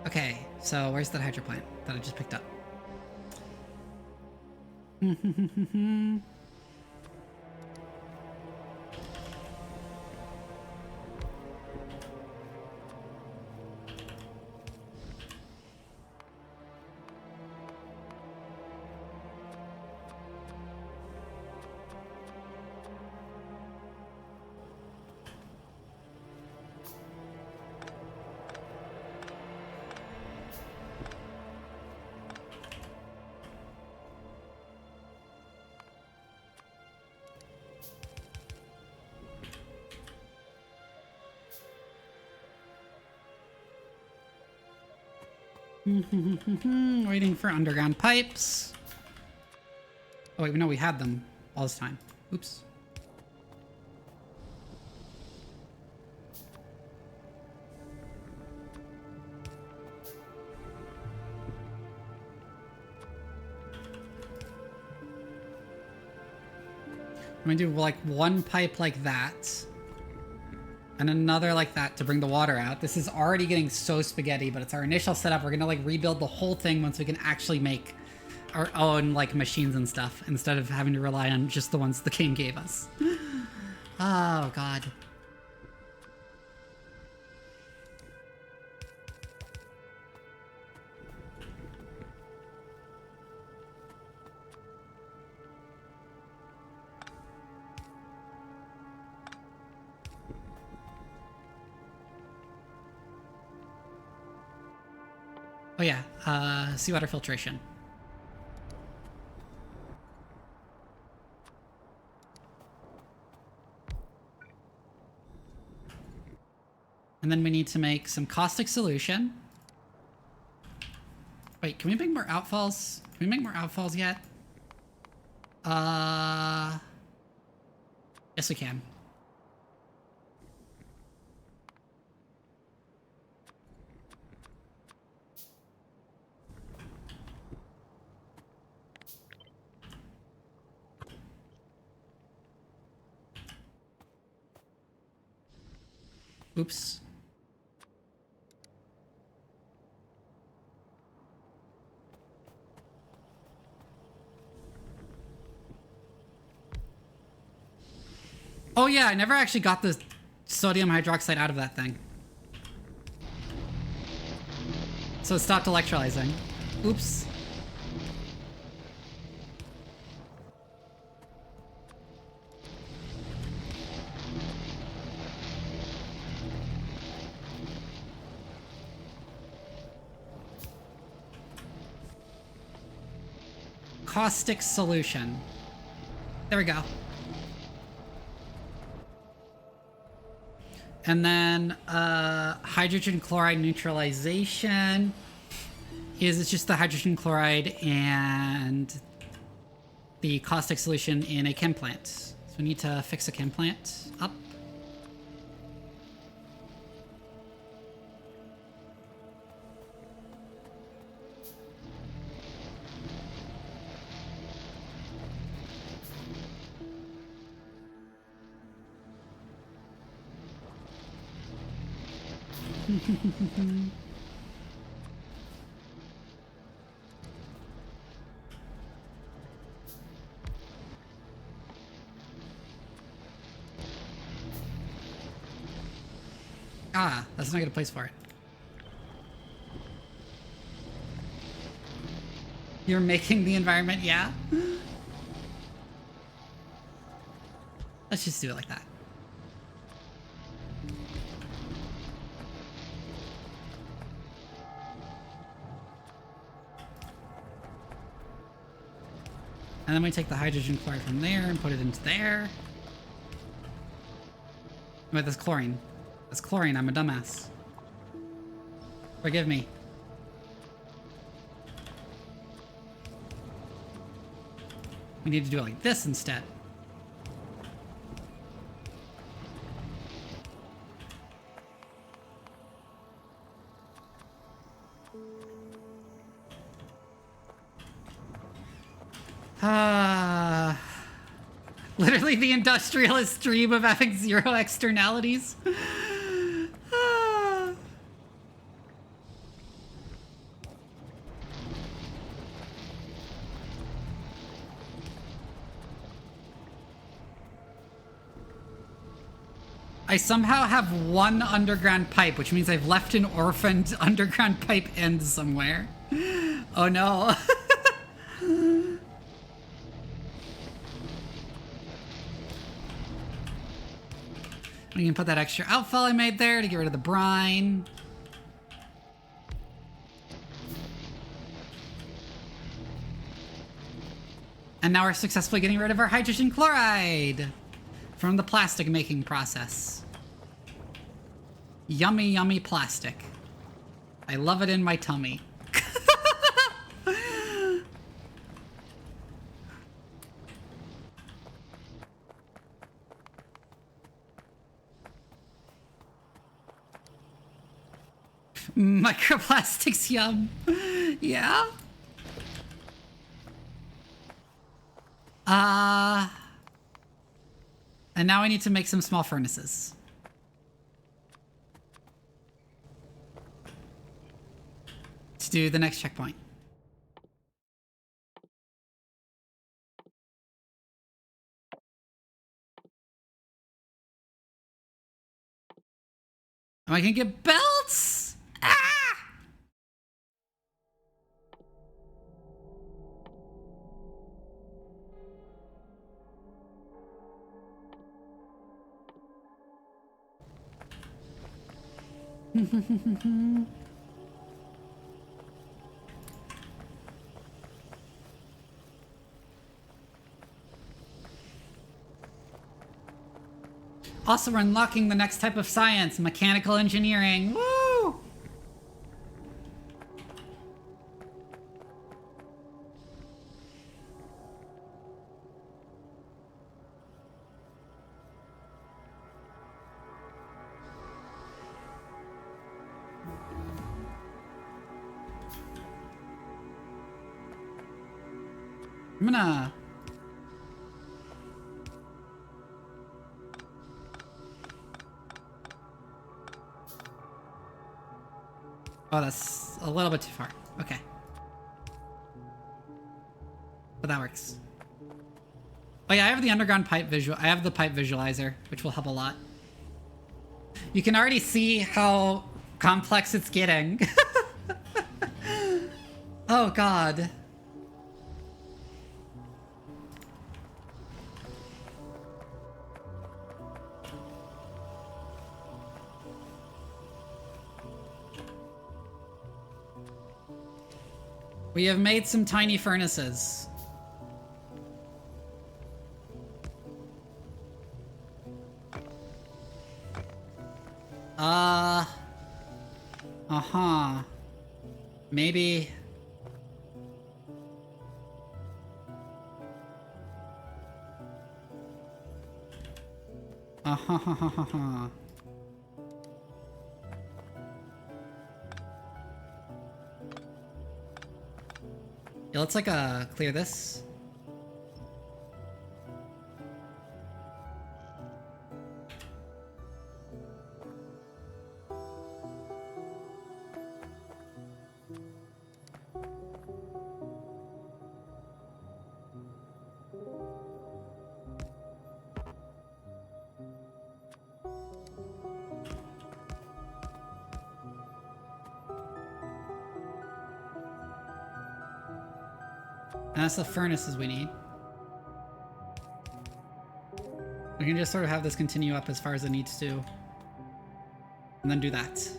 Okay, so where's that hydro plant that I just picked up? Waiting for underground pipes. Oh wait, no, we had them all this time. Oops. I'm gonna do like one pipe like that. And another like that to bring the water out. This is already getting so spaghetti, but it's our initial setup. We're gonna like rebuild the whole thing once we can actually make our own like machines and stuff instead of having to rely on just the ones the game gave us. Oh god. Oh yeah, seawater filtration. And then we need to make some caustic solution. Wait, can we make more outfalls? Can we make more outfalls yet? Yes we can. Oops. Oh yeah, I never actually got the sodium hydroxide out of that thing. So it stopped electrolyzing. Oops. Caustic solution. There we go. And then hydrogen chloride neutralization is it's just the hydrogen chloride and the caustic solution in a chem plant. So we need to fix a chem plant up. Ah, that's not a good place for it. You're making the environment, yeah? Let's just do it like that. And then we take the hydrogen chloride from there and put it into there. Wait, that's chlorine. That's chlorine, I'm a dumbass. Forgive me. We need to do it like this instead. Literally the industrialist dream of having zero externalities. I somehow have one underground pipe, which means I've left an orphaned underground pipe end somewhere. Oh no. We can put that extra outfall I made there to get rid of the brine. And now we're successfully getting rid of our hydrogen chloride from the plastic making process. Yummy, yummy plastic. I love it in my tummy. Microplastics, yum. Yeah. And now I need to make some small furnaces. To do the next checkpoint. Am I gonna get belts? Ah! Also, we're unlocking the next type of science, mechanical engineering. Woo! I'm gonna... Oh, that's a little bit too far. Okay. But that works. Oh yeah, I have the underground pipe visual. I have the pipe visualizer, which will help a lot. You can already see how complex it's getting. Oh god. We have made some tiny furnaces. Uh-huh. Maybe... Uh-huh. Yeah, let's like clear this. And that's the furnaces we need. We can just sort of have this continue up as far as it needs to. And then do that.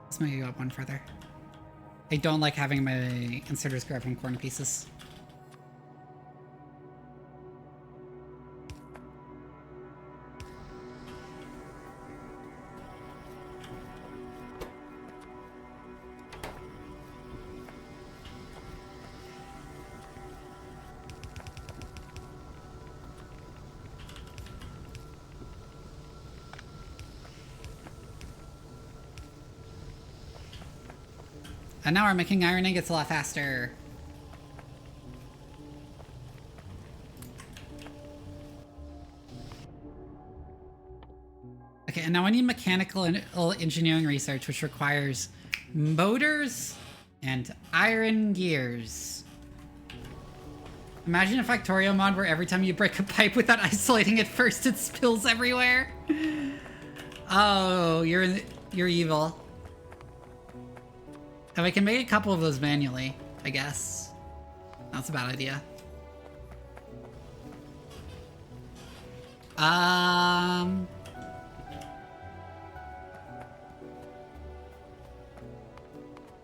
Let's make it go up one further. I don't like having my inserters grab from corner pieces. And now we're making iron ingots a lot faster. Okay, and now I need mechanical and engineering research, which requires motors and iron gears. Imagine a Factorio mod where every time you break a pipe without isolating it first, it spills everywhere. Oh, you're evil. And we can make a couple of those manually, I guess. That's a bad idea.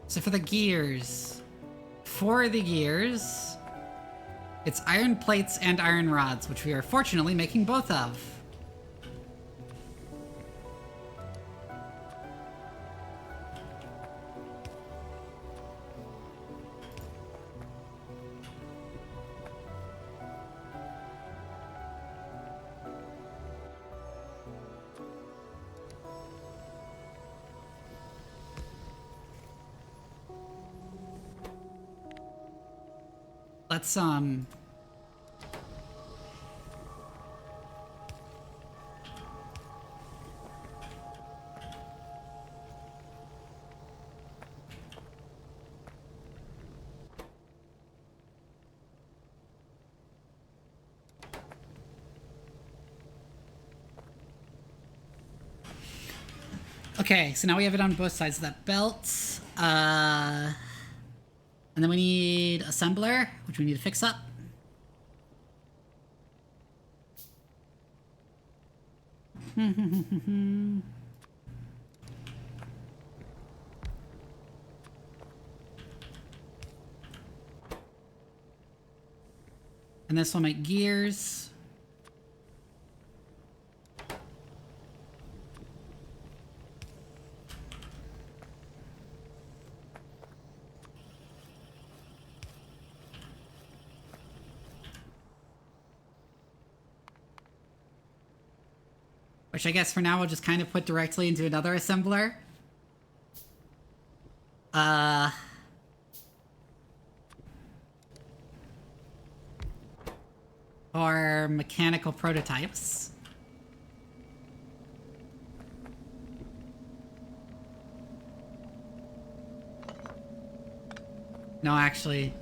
So for the gears, it's iron plates and iron rods, which we are fortunately making both of. Let's okay, so now we have it on both sides of that belt. And then we need assembler, which we need to fix up. And this will make gears. Which I guess for now we'll just kind of put directly into another assembler. Or mechanical prototypes. No, actually.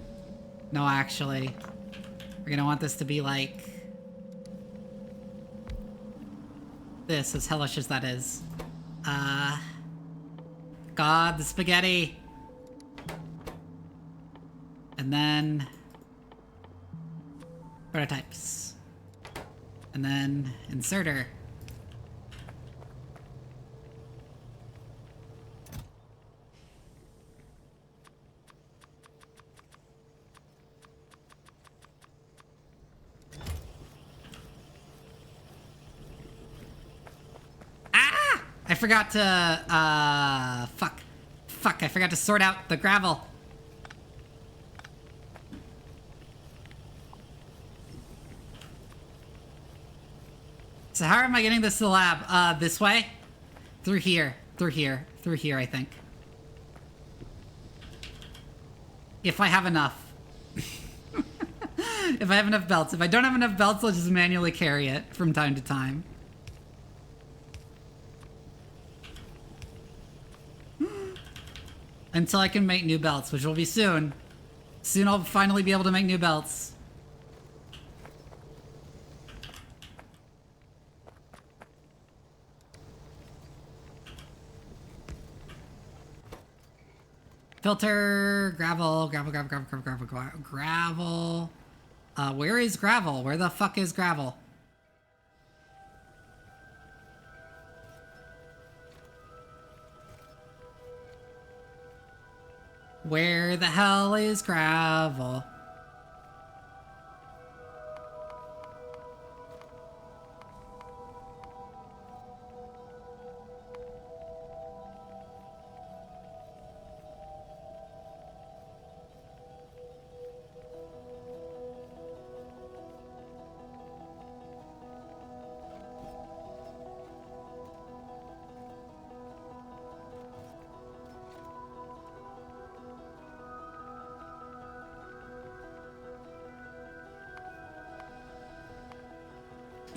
No, actually. We're gonna want this to be like this, as hellish as that is. God, the spaghetti. And then prototypes. And then inserter. I forgot to, Fuck, I forgot to sort out the gravel. So how am I getting this to the lab? This way? Through here, I think. If I have enough. If I have enough belts. If I don't have enough belts, I'll just manually carry it from time to time. Until I can make new belts, which will be soon. Soon I'll finally be able to make new belts. Filter, gravel. Where is gravel? Where the fuck is gravel? Where the hell is gravel?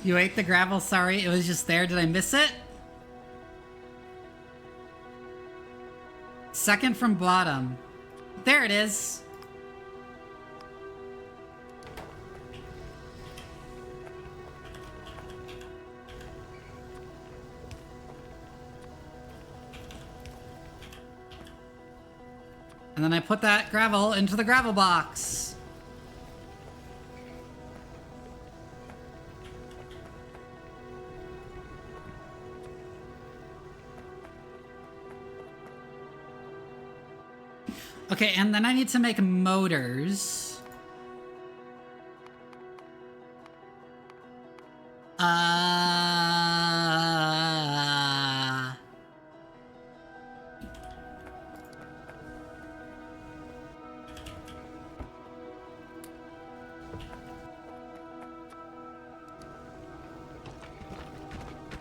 You ate the gravel? Sorry, it was just there. Did I miss it? Second from bottom. There it is. And then I put that gravel into the gravel box. Okay, and then I need to make motors.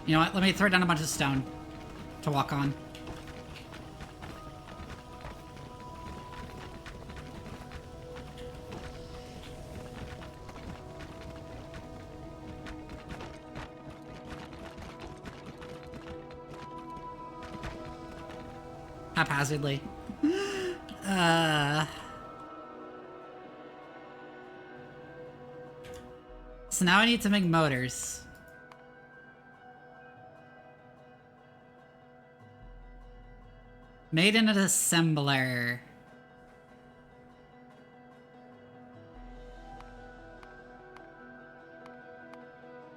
You know what? Let me throw down a bunch of stone to walk on. haphazardly. So now I need to make motors. Made in an assembler.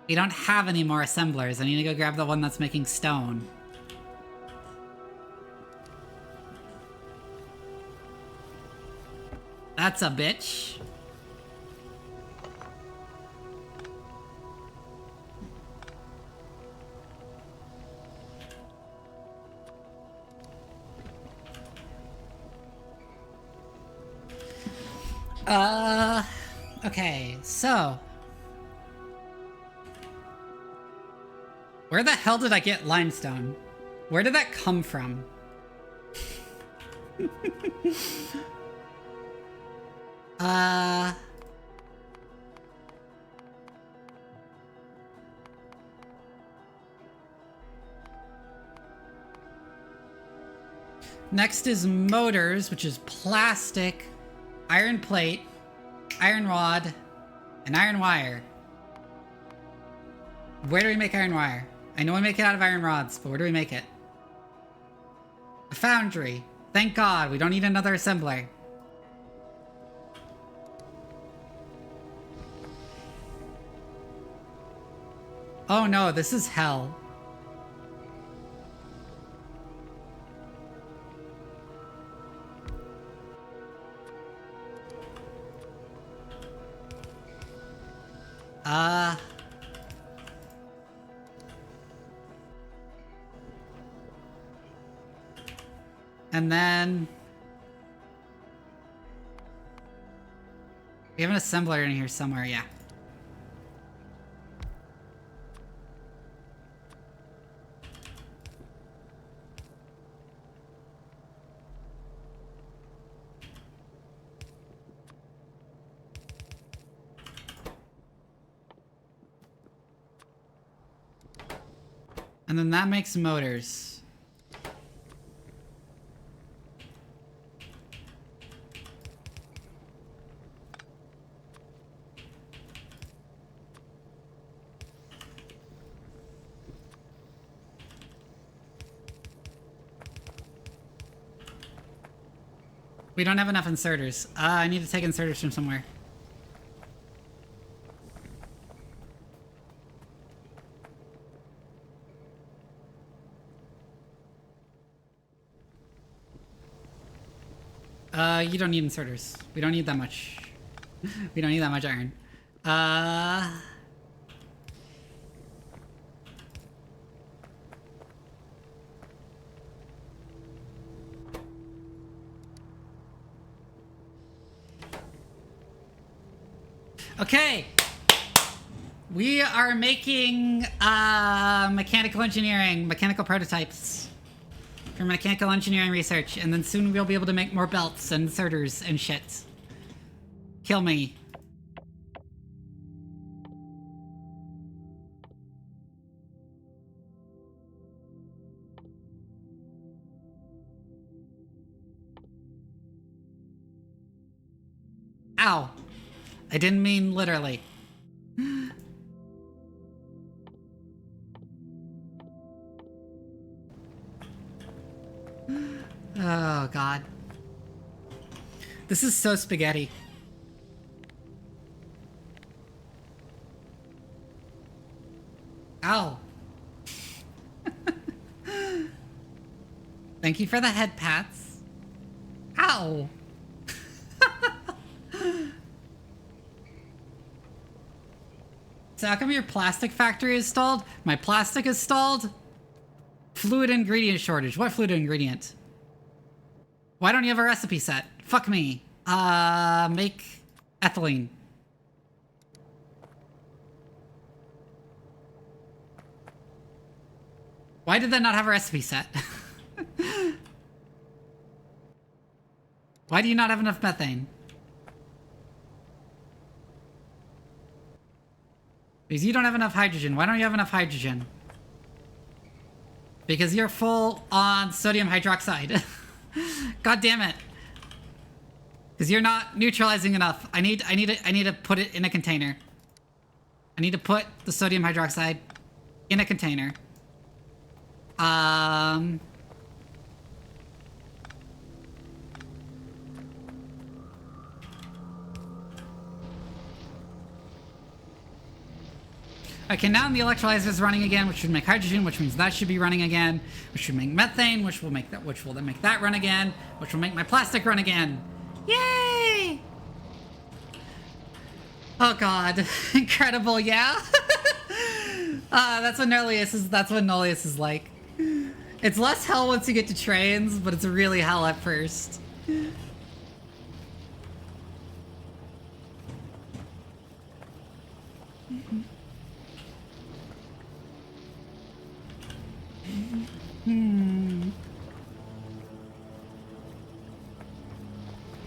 We don't have any more assemblers. I need to go grab the one that's making stone. That's a bitch. Okay, so where the hell did I get limestone? Where did that come from? Next is motors, which is plastic, iron plate, iron rod, and iron wire. Where do we make iron wire? I know we make it out of iron rods, but where do we make it? A foundry. Thank God, we don't need another assembler. Oh no, this is hell. And then we have an assembler in here somewhere, yeah. And then that makes motors. We don't have enough inserters. I need to take inserters from somewhere. You don't need inserters. We don't need that much. We don't need that much iron. Okay. We are making mechanical engineering, mechanical prototypes for mechanical engineering research, and then soon we'll be able to make more belts and inserters and shit. Kill me. Ow. I didn't mean literally. Oh, God. This is so spaghetti. Ow. Thank you for the head pats. Ow. So how come your plastic factory is stalled? My plastic is stalled? Fluid ingredient shortage. What fluid ingredient? Why don't you have a recipe set? Fuck me. Make ethylene. Why did that not have a recipe set? Why do you not have enough methane? Because you don't have enough hydrogen. Why don't you have enough hydrogen? Because you're full on sodium hydroxide. God damn it. Because you're not neutralizing enough. I need to put it in a container. I need to put the sodium hydroxide in a container. Okay, now the electrolyzer is running again, which should make hydrogen, which means that should be running again, which should make methane, which will then make that run again, which will make my plastic run again. Yay! Oh god, incredible, yeah. That's what Nullius is like. It's less hell once you get to trains, but it's really hell at first.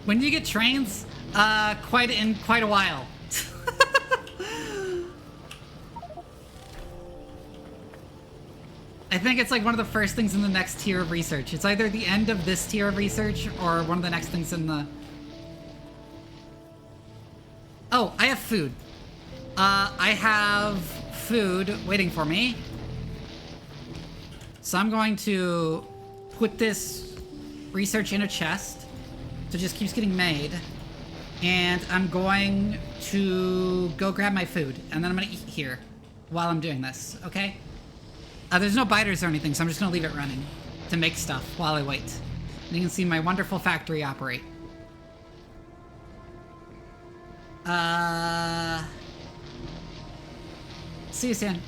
When do you get trains? Quite a while. I think it's like one of the first things in the next tier of research. It's either the end of this tier of research or one of the next things in the... Oh, I have food. I have food waiting for me. So I'm going to put this research in a chest. So it just keeps getting made. And I'm going to go grab my food. And then I'm going to eat here while I'm doing this, okay? There's no biters or anything, so I'm just going to leave it running to make stuff while I wait. And you can see my wonderful factory operate. See you soon.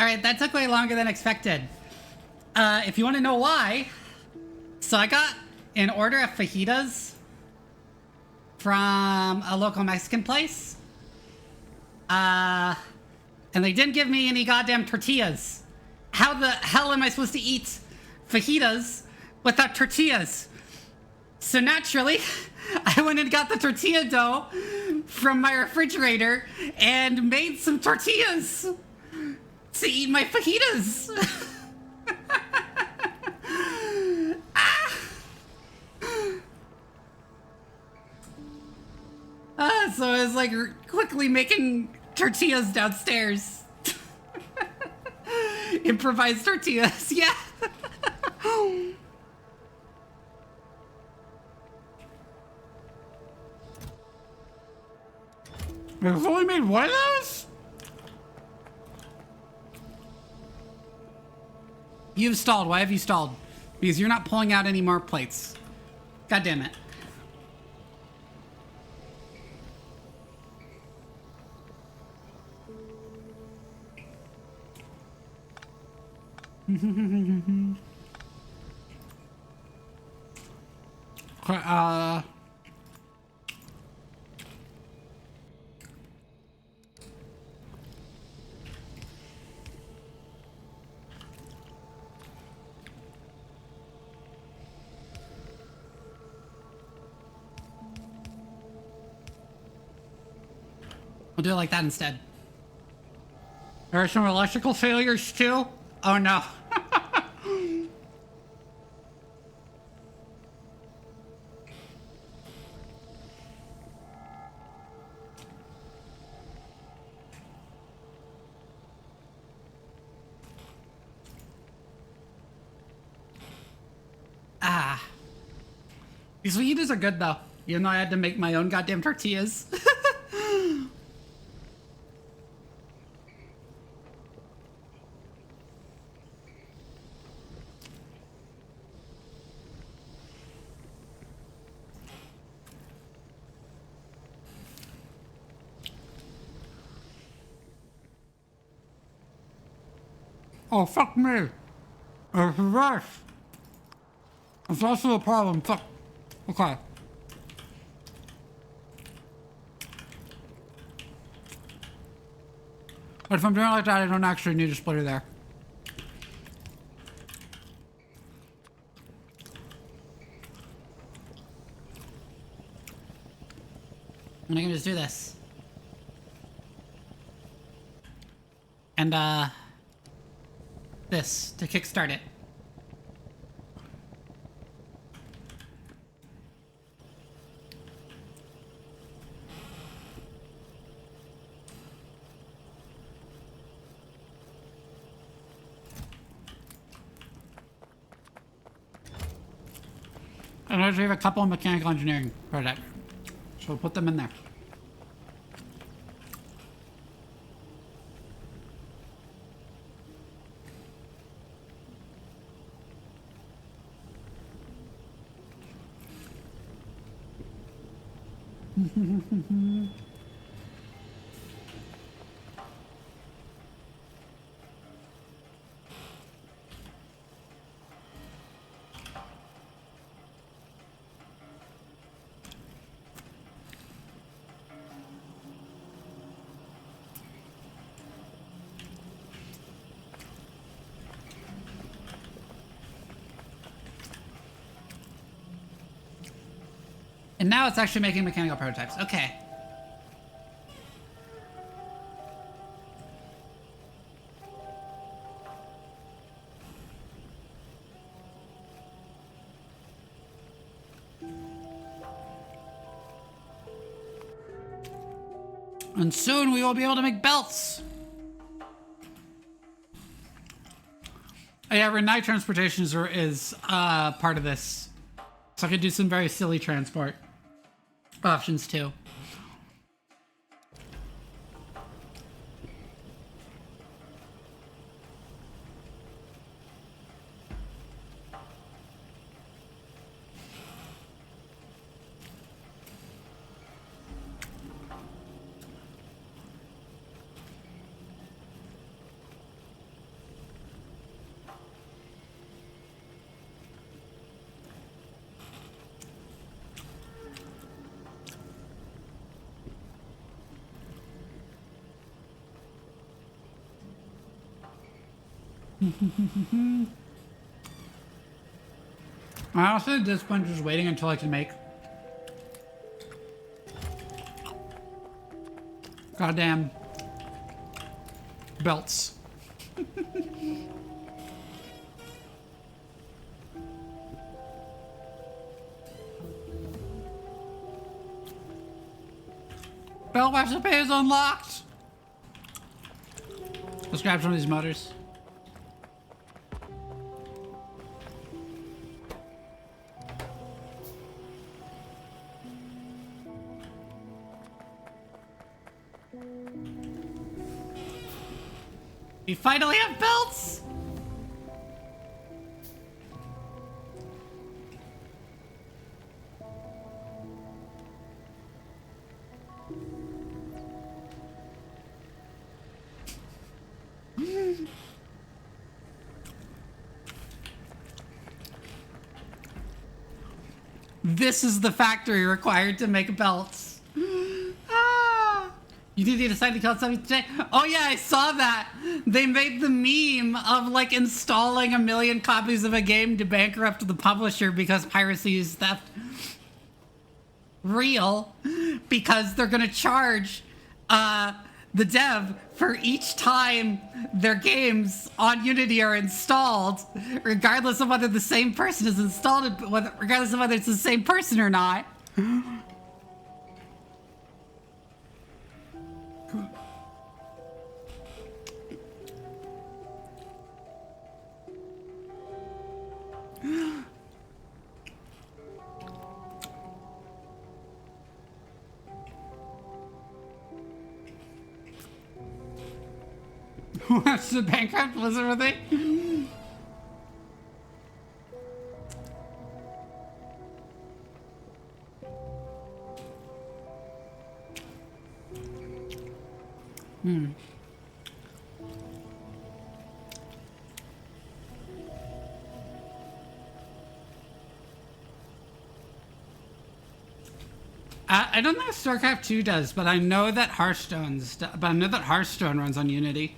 right, that took way longer than expected. If you want to know why, so I got an order of fajitas from a local Mexican place. And they didn't give me any goddamn tortillas. How the hell am I supposed to eat fajitas without tortillas? So naturally, I went and got the tortilla dough from my refrigerator and made some tortillas to eat my fajitas. So I was like quickly making tortillas downstairs. Improvised tortillas, yeah. We've only made one of those? You've stalled. Why have you stalled? Because you're not pulling out any more plates. God damn it. Okay, we'll do it like that instead. There are some electrical failures too? Oh no. These fajitas are good though. Even though I had to make my own goddamn tortillas. Oh, fuck me. It's worse. It's also a problem. Fuck. Okay. But if I'm doing it like that, I don't actually need a splitter there. And I can just do this. And, this to kickstart it. And I have a couple of mechanical engineering projects, so we'll put them in there. And now it's actually making mechanical prototypes. Okay. And soon we will be able to make belts. Oh, yeah, Renai transportation is part of this. So I could do some very silly transport options too. I also at this point just waiting until I can make goddamn belts. Belt recipe is unlocked. Let's grab some of these motors. We finally have belts! This is the factory required to make belts. Ah! You did decide to kill something today? Oh yeah, I saw that. They made the meme of like installing 1 million copies of a game to bankrupt the publisher because piracy is theft. Real, because they're gonna charge the dev for each time their games on Unity are installed, regardless of whether the same person has installed it, regardless of whether it's the same person or not. What's the bankrupt Blizzard thing? I don't know if StarCraft 2 does, but I know that Hearthstone runs on Unity.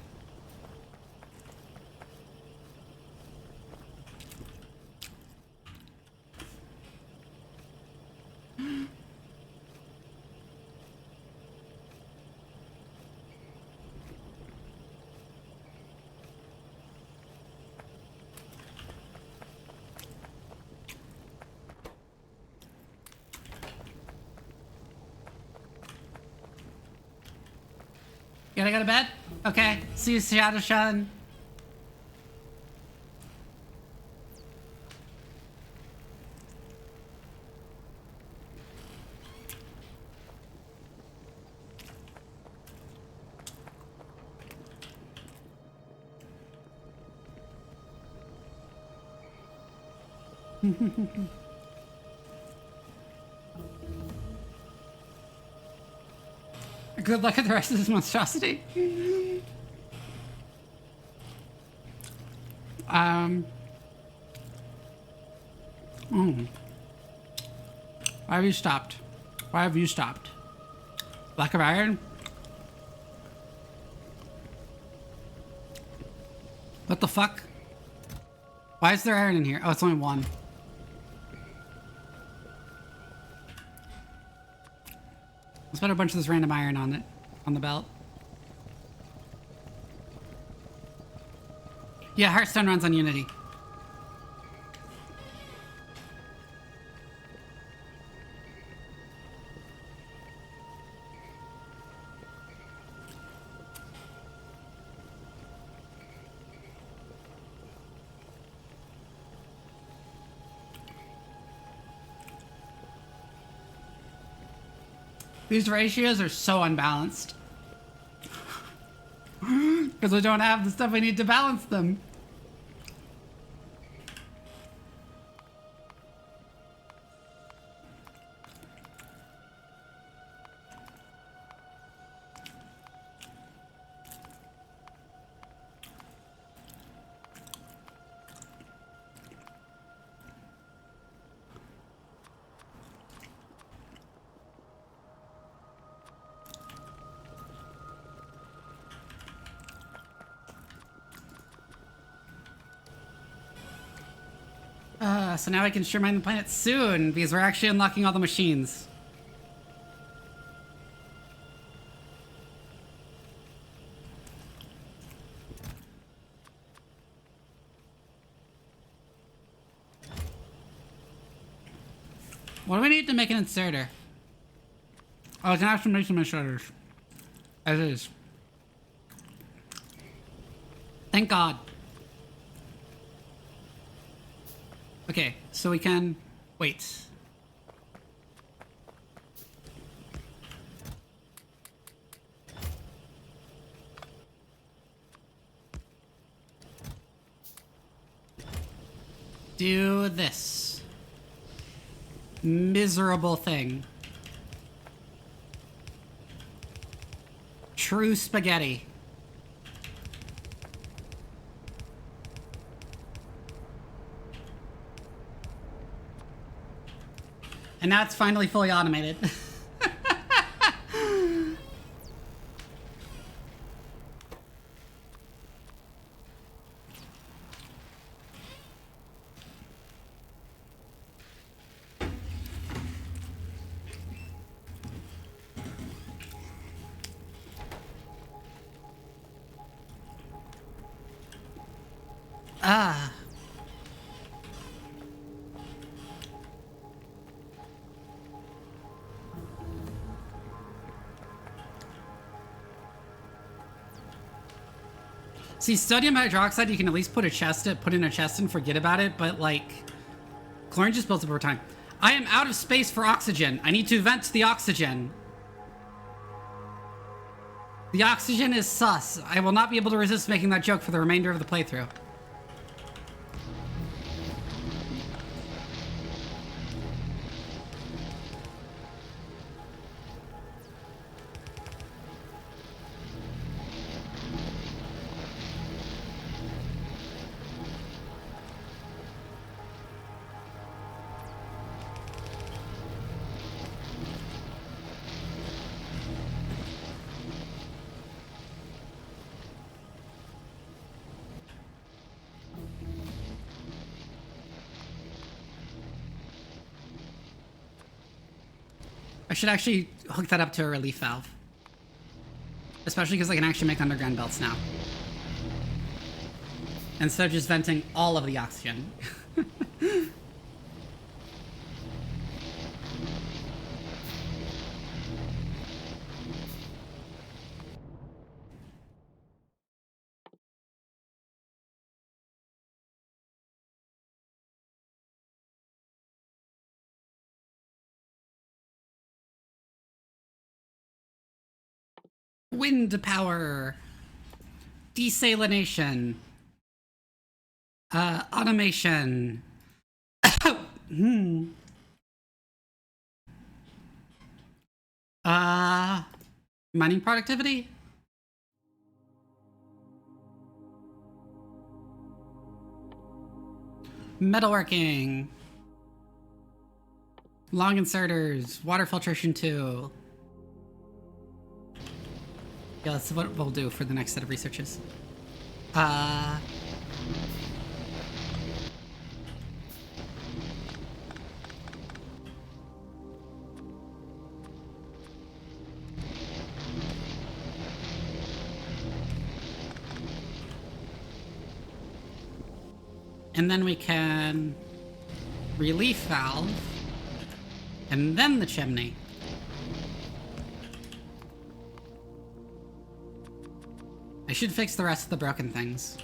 Gotta go to bed? Okay. See you, Shadow Shun. Good luck with the rest of this monstrosity. Why have you stopped? Why have you stopped? Lack of iron? What the fuck? Why is there iron in here? Oh, it's only one. Let's put a bunch of this random iron on it, on the belt. Yeah, Hearthstone runs on Unity. These ratios are so unbalanced. Because we don't have the stuff we need to balance them. So now I can sure mine the planet soon, because we're actually unlocking all the machines. What do we need to make an inserter? Oh, I can actually make some inserters. As is. Thank God. Okay, so we can... Wait. Do this. Miserable thing. True spaghetti. And now it's finally fully automated. Ah. See, sodium hydroxide, you can at least put in a chest and forget about it, but like, chlorine just builds up over time. I am out of space for oxygen. I need to vent the oxygen. The oxygen is sus. I will not be able to resist making that joke for the remainder of the playthrough. I should actually hook that up to a relief valve. Especially because I can actually make underground belts now. Instead of just venting all of the oxygen. Wind power. Desalination. Automation. Mining productivity? Metalworking. Long inserters. Water filtration 2. Yeah, that's what we'll do for the next set of researches. And then we can relief valve, and then the chimney. I should fix the rest of the broken things.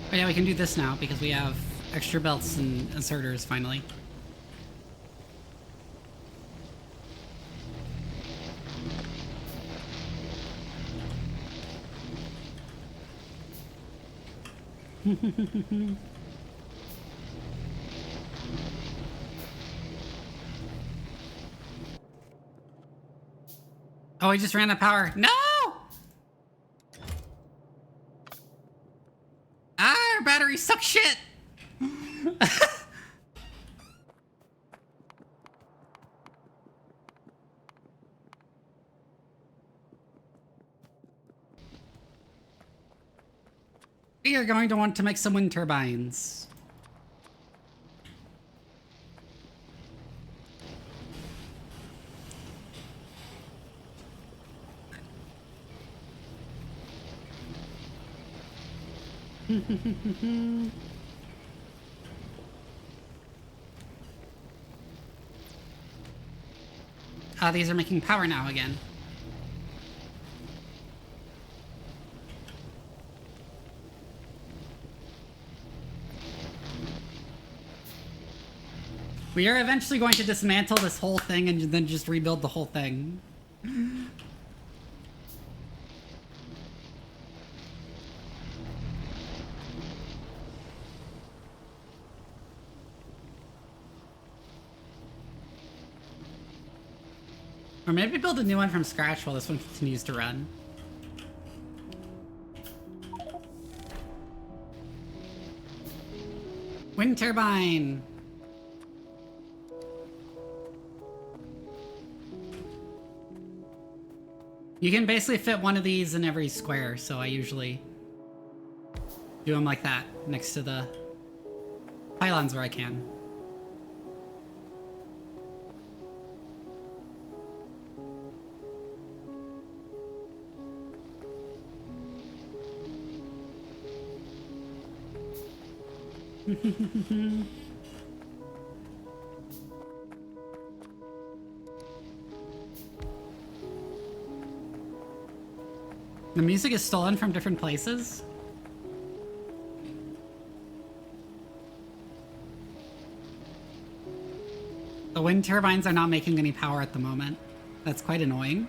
Oh yeah, we can do this now because we have extra belts and inserters finally. Oh, I just ran out of power. No! Ah, our batteries suck shit! We are going to want to make some wind turbines. These are making power now again. We are eventually going to dismantle this whole thing and then just rebuild the whole thing. Or maybe build a new one from scratch while this one continues to run. Wind turbine! You can basically fit one of these in every square, so I usually do them like that, next to the pylons where I can. The music is stolen from different places? The wind turbines are not making any power at the moment. That's quite annoying.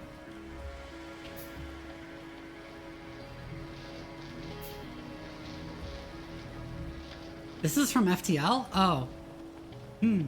This is from FTL? Oh. Hmm.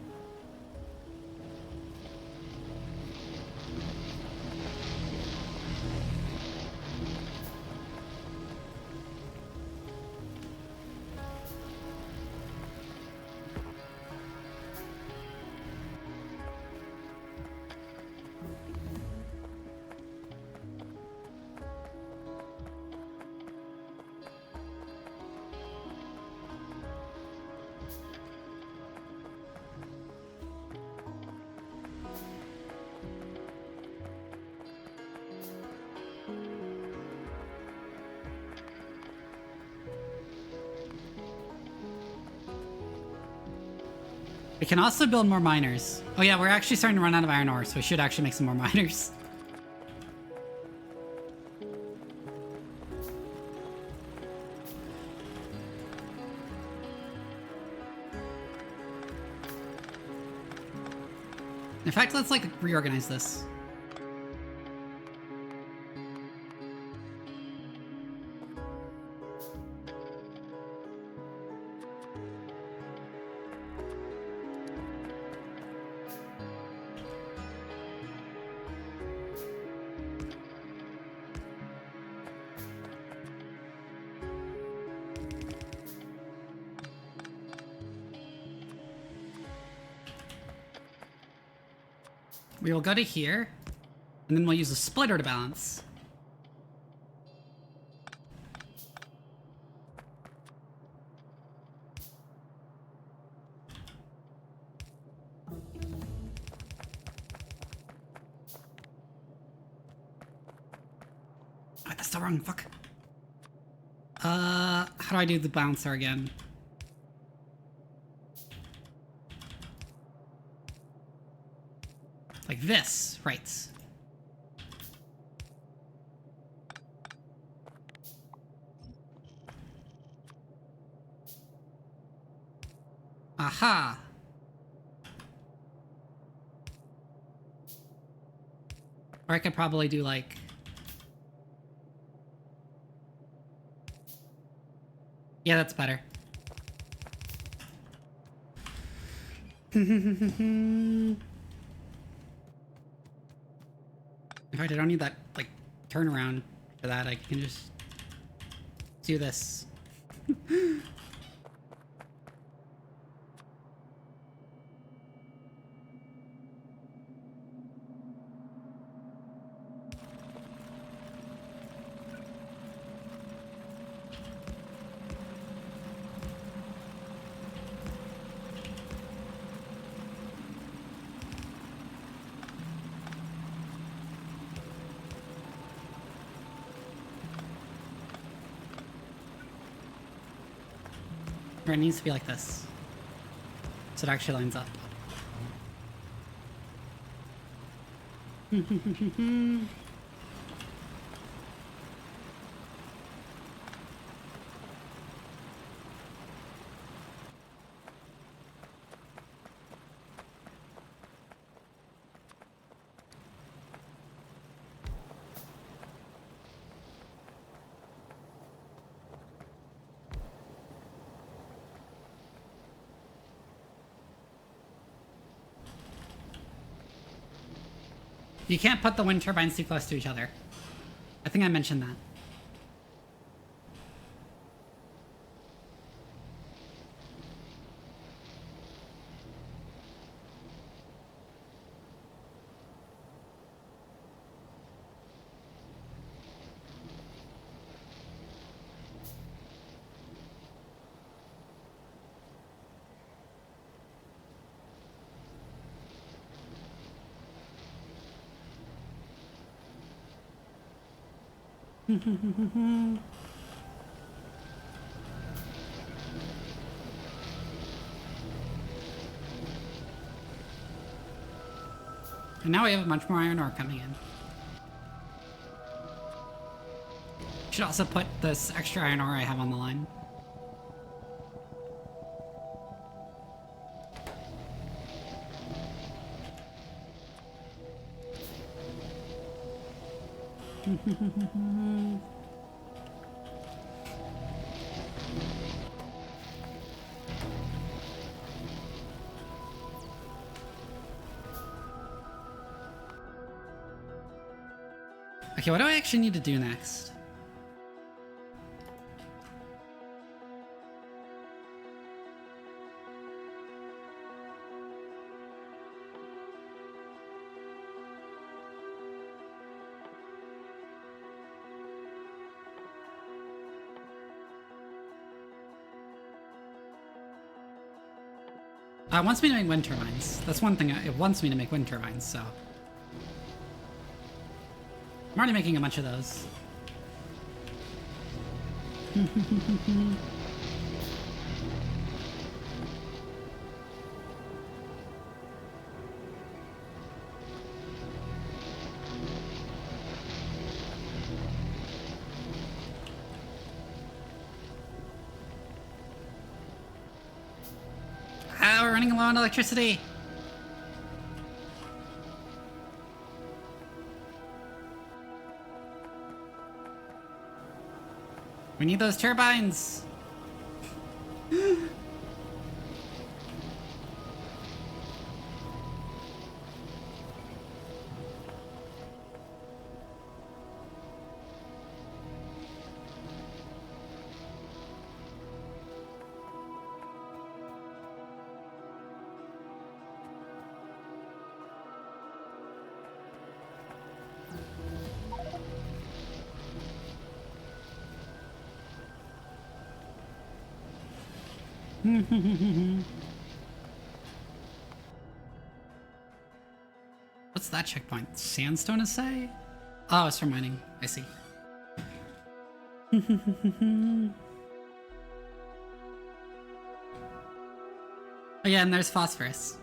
We can also build more miners. Oh yeah, we're actually starting to run out of iron ore, so we should actually make some more miners. In fact, let's like reorganize this. We will go to here, and then we'll use a splitter to balance. Oh, that's still wrong, fuck. How do I do the bouncer again? Like this, right. Aha! Or I could probably do like... Yeah, that's better. In fact, I don't need that, like, turnaround for that. I can just do this. Or it needs to be like this, so it actually lines up. You can't put the wind turbines too close to each other. I think I mentioned that. And now we have a bunch more iron ore coming in. Should also put this extra iron ore I have on the line. Okay, what do I actually need to do next? It wants me to make wind turbines. That's one thing. It wants me to make wind turbines, so... I'm already making a bunch of those. Ah, we're running low on electricity. We need those turbines! What's that checkpoint? Sandstone assay? Oh, it's for mining. I see. Oh yeah, and there's phosphorus.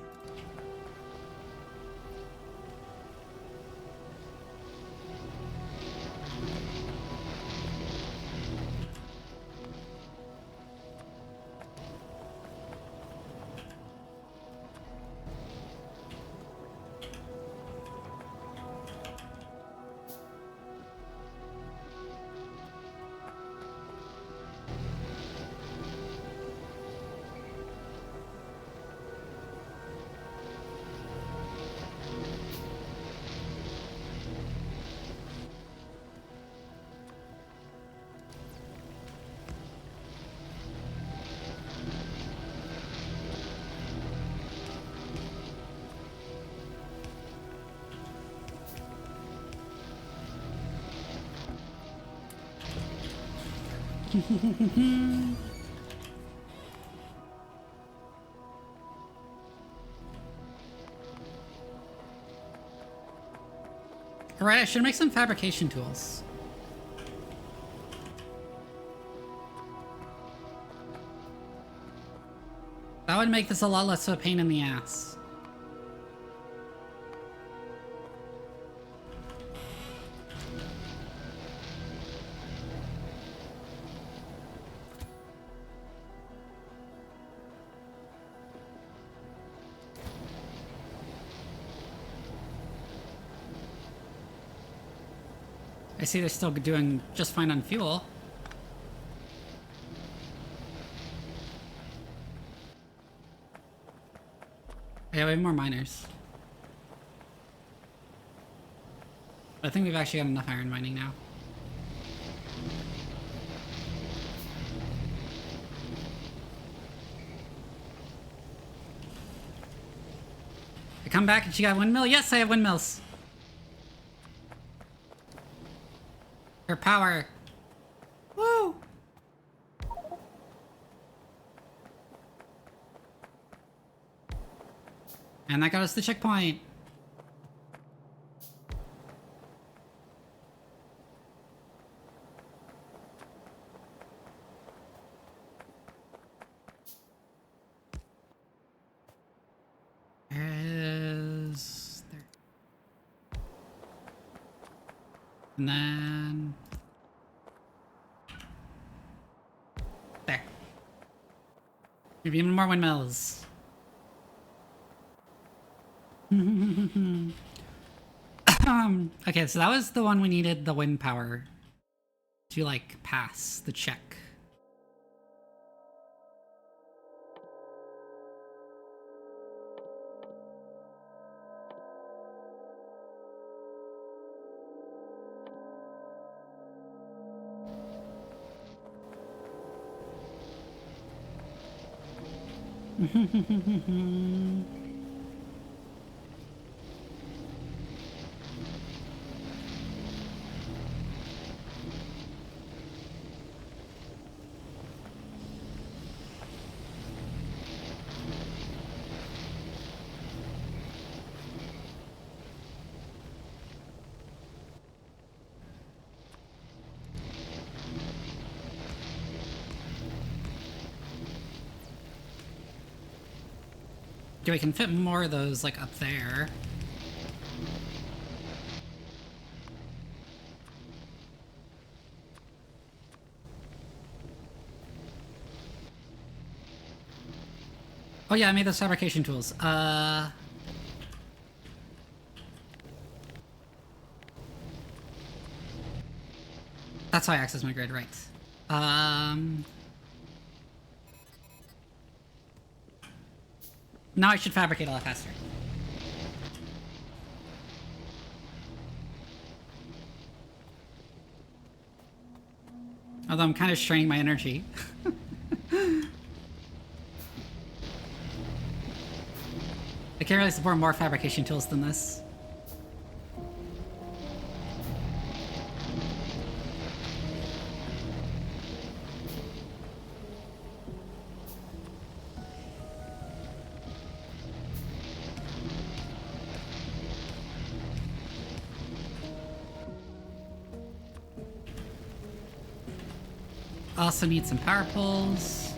Alright, I should make some fabrication tools. That would make this a lot less of a pain in the ass. I see they're still doing just fine on fuel. Yeah, we have more miners. I think we've actually got enough iron mining now. I come back and she got a windmill? Yes, I have windmills. Her power. Woo! And that got us the checkpoint. Is there? And then there. Maybe even more windmills. Okay, so that was the one we needed the wind power to, like, pass the check. Yeah, we can fit more of those, like, up there. Oh yeah, I made those fabrication tools. That's how I access my grid, right. Now I should fabricate a lot faster. Although I'm kind of straining my energy. I can't really support more fabrication tools than this. Also need some power poles.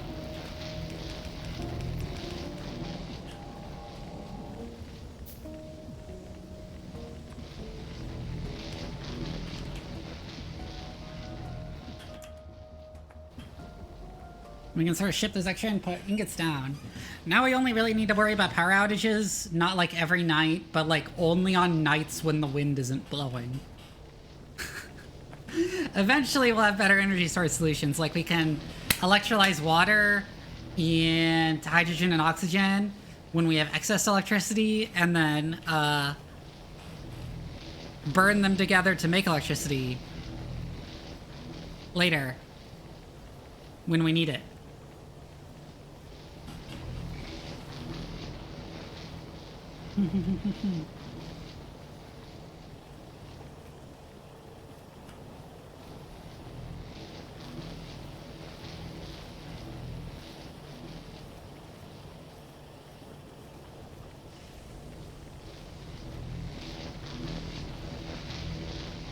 We can sort of ship those extra ingots down. Now we only really need to worry about power outages, not like every night, but like only on nights when the wind isn't blowing. Eventually we'll have better energy storage solutions, like we can electrolyze water and hydrogen and oxygen when we have excess electricity, and then burn them together to make electricity later when we need it.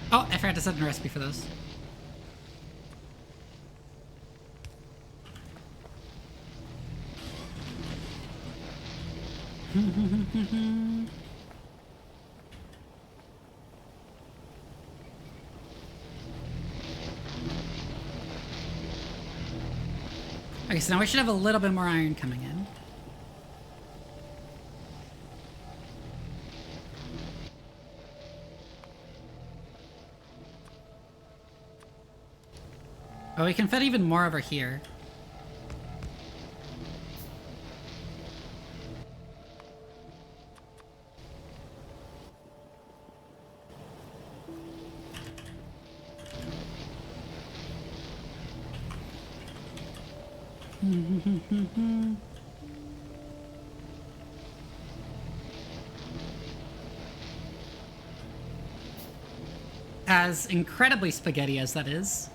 Oh, I forgot to set in a recipe for those. Okay, so now we should have a little bit more iron coming in. Oh, we can fit even more over here. As incredibly spaghetti as that is.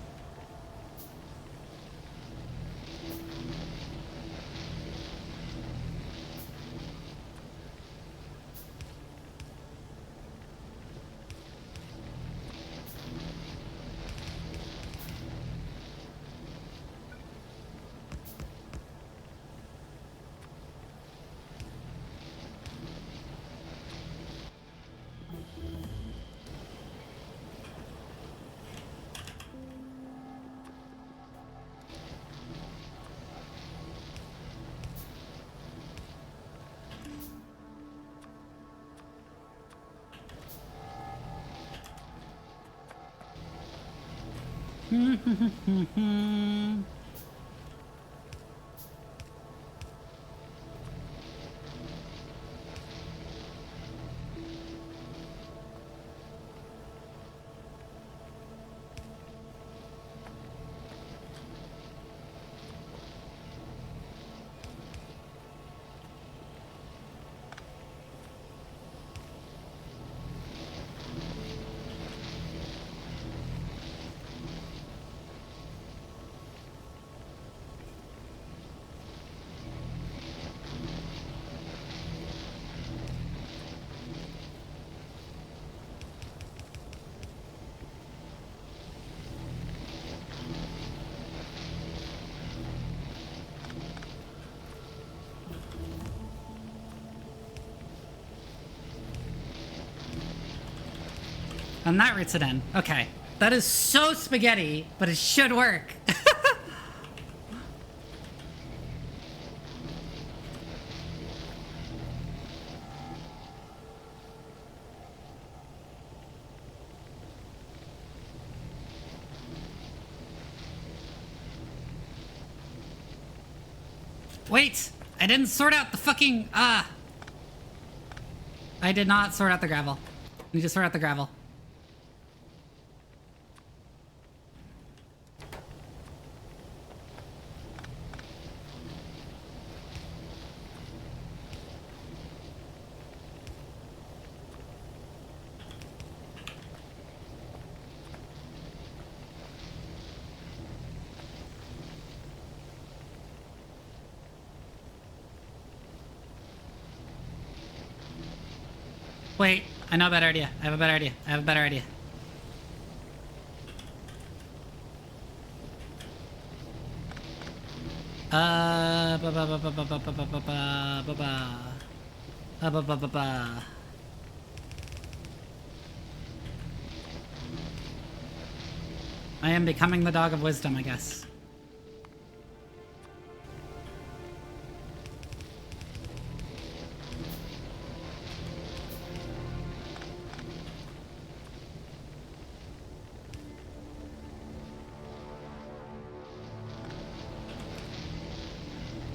And that roots it in. Okay. That is so spaghetti, but it should work. Wait! I didn't sort out the fucking... I did not sort out the gravel. I need to sort out the gravel. Wait, I know a better idea. I have a better idea. I have a better idea. I am becoming the dog of wisdom, I guess.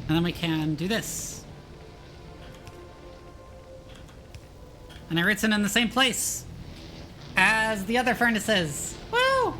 And then we can do this. And it roots in the same place as the other furnaces. Woo!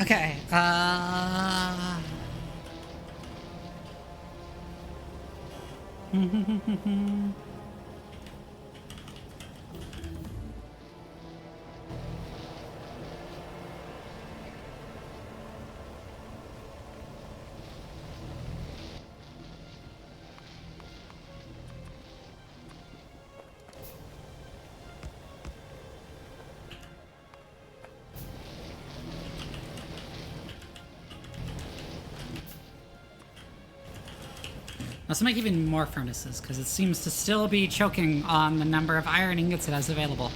Okay, let's make even more furnaces, because it seems to still be choking on the number of iron ingots it has available.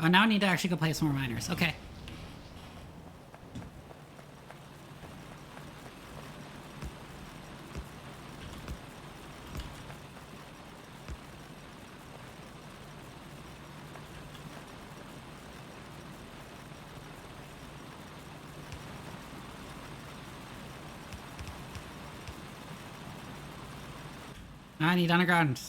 Oh, now I need to actually go play some more miners. Okay. I need underground.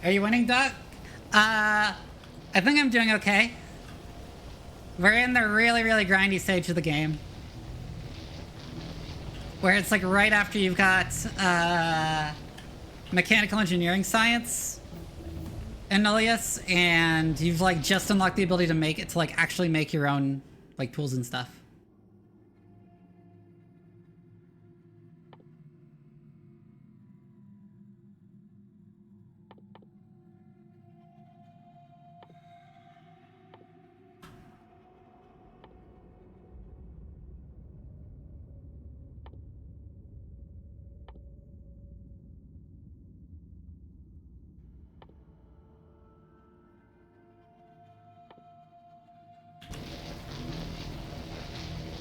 Are you winning, Doc? I think I'm doing okay. We're in the really, really grindy stage of the game. Where it's like right after you've got mechanical engineering science and Nullius, and you've like just unlocked the ability to make it to like actually make your own like tools and stuff.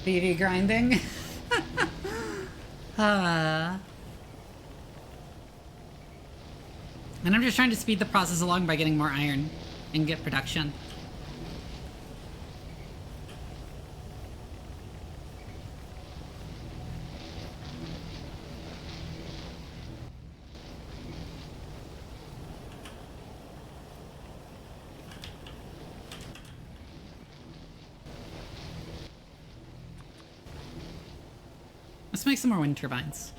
Vivi grinding. And I'm just trying to speed the process along by getting more iron and get production. Let's make some more wind turbines.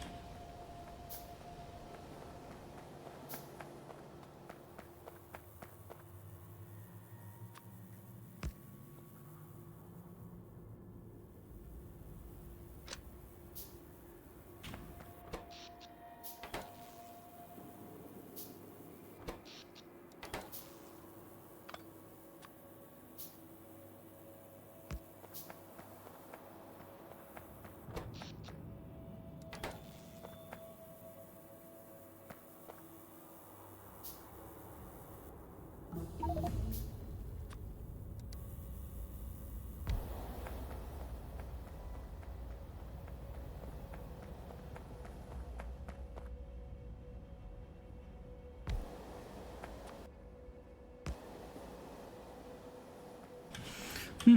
We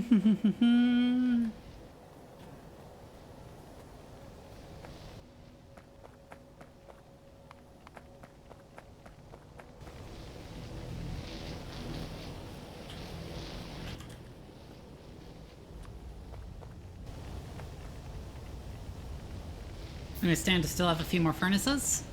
stand to still have a few more furnaces.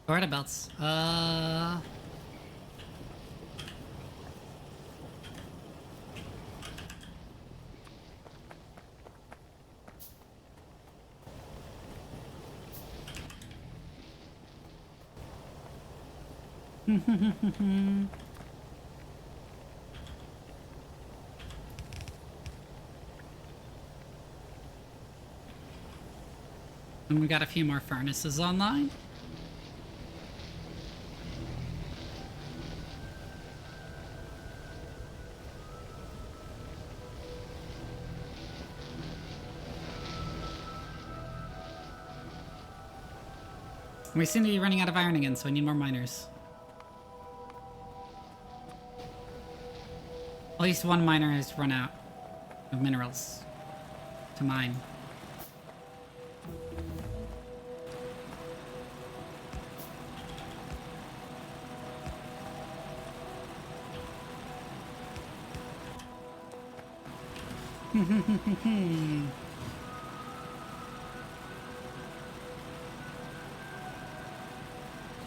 Florida belts. And we got a few more furnaces online. We seem to be running out of iron again, so we need more miners. At least one miner has run out of minerals to mine.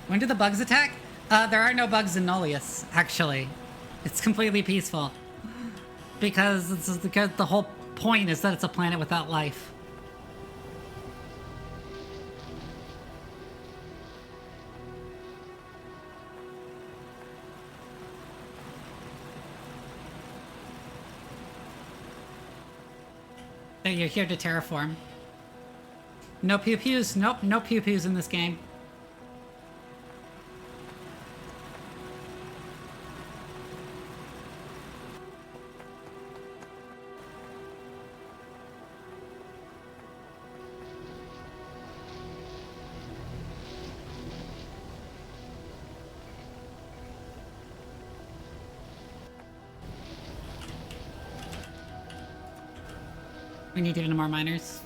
When do the bugs attack? There are no bugs in Nullius, actually. It's completely peaceful. Because the whole point is that it's a planet without life. So you're here to terraform. No pew-pews. Nope, no pew-pews in this game. We need even more miners.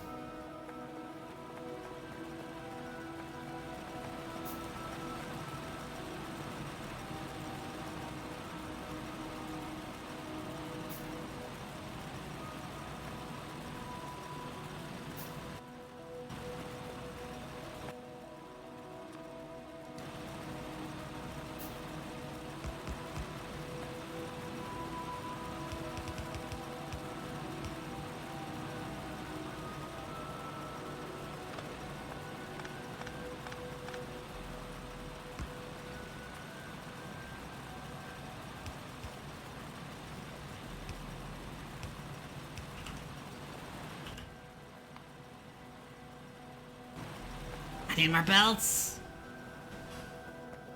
I need more belts.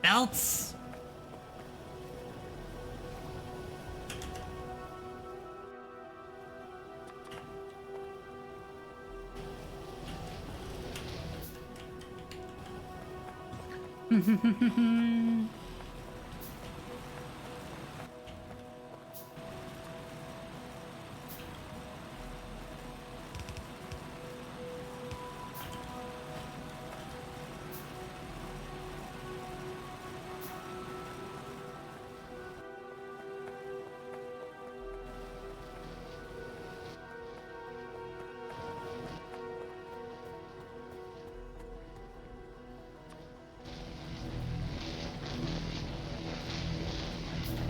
Belts.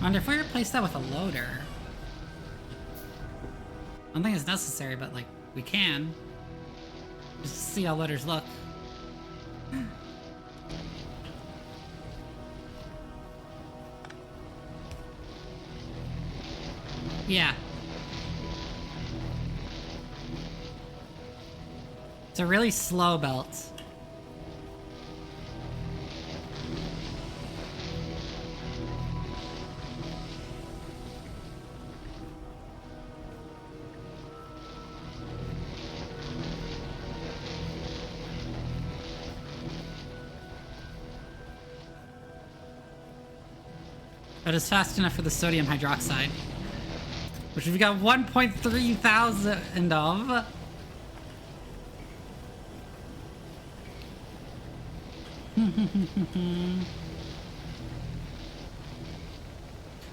I wonder if we replace that with a loader. I don't think it's necessary, but like, we can. Just to see how loaders look. Yeah. It's a really slow belt. But it's fast enough for the sodium hydroxide, which we've got 1.3 thousand of.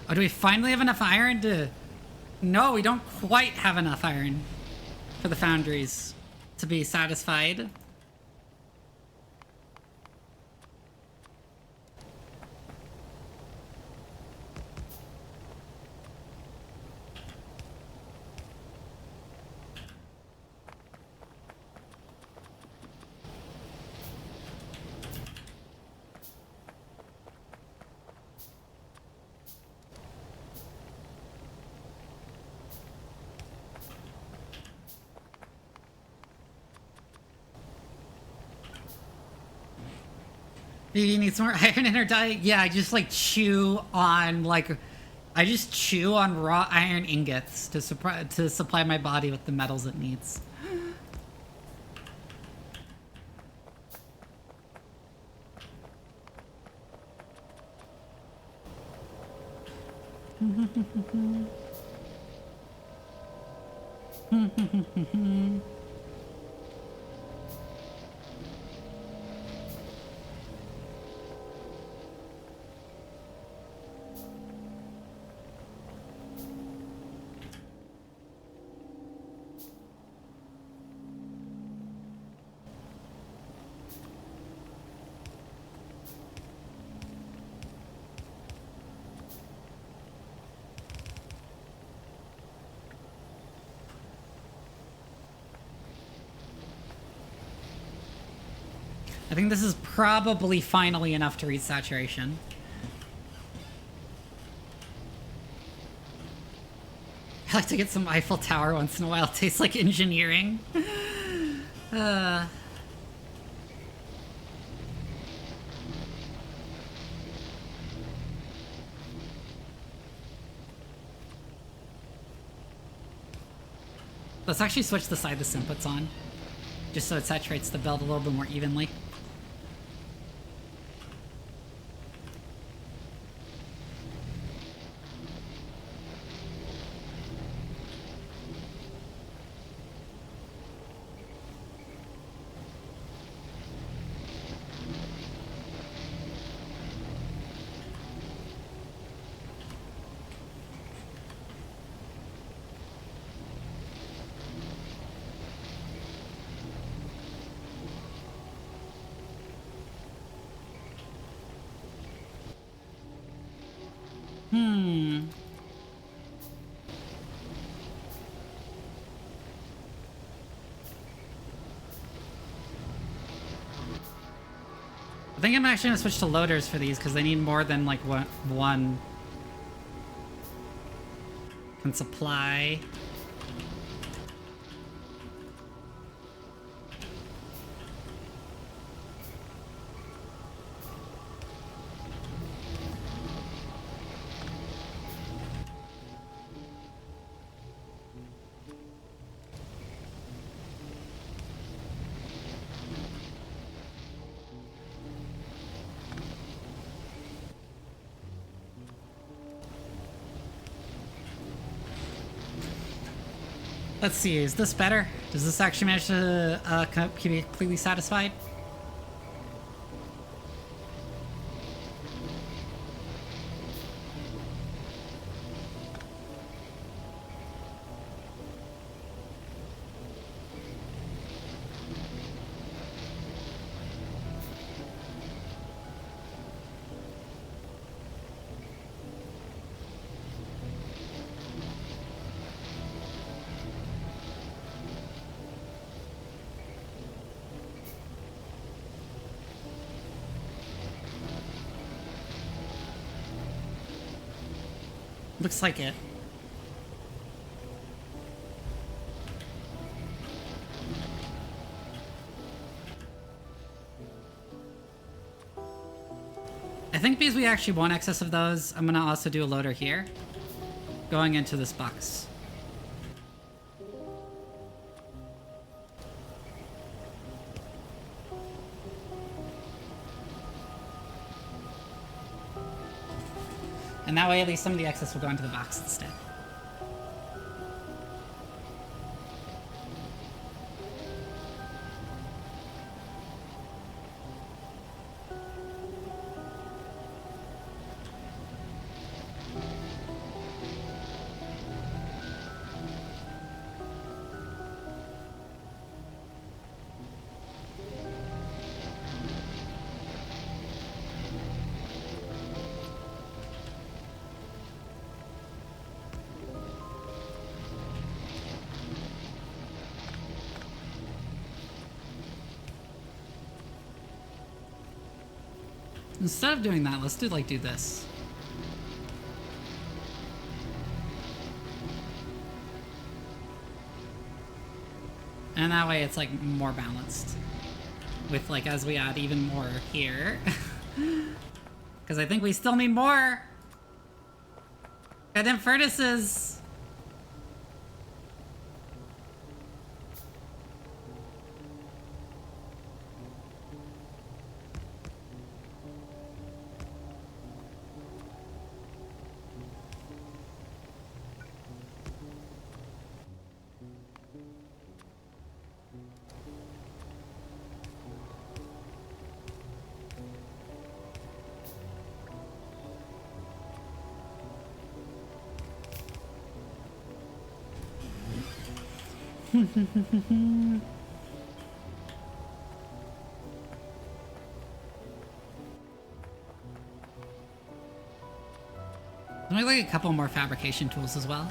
Oh, do we finally have enough iron to... No, we don't quite have enough iron for the foundries to be satisfied. Vivi needs more iron in her diet. Yeah, I just like chew on I just chew on raw iron ingots to supply my body with the metals it needs. I think this is probably finally enough to reach saturation. I like to get some Eiffel Tower once in a while. It tastes like engineering. Let's actually switch the side this input's on, just so it saturates the belt a little bit more evenly. I think I'm actually gonna switch to loaders for these because they need more than like one can supply. Let's see, is this better? Does this actually manage to keep me completely satisfied? Looks like it. I think because we actually want excess of those, I'm gonna also do a loader here. Going into this box. And that way at least some of the excess will go into the box instead. Instead of doing that, let's do this. And that way it's like more balanced. With like, as we add even more here. Because I think we still need more. Goddamn furnaces. I'd like a couple more fabrication tools as well.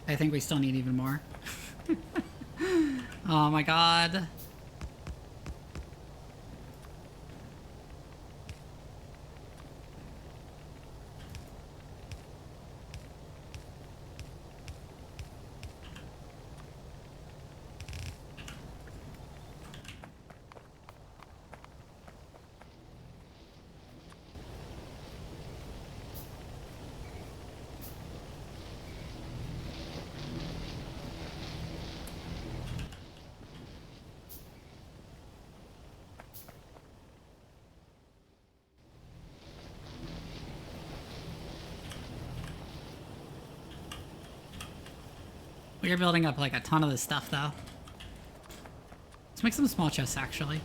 I think we still need even more. Oh my god. We're building up like a ton of this stuff though. Let's make some small chests actually.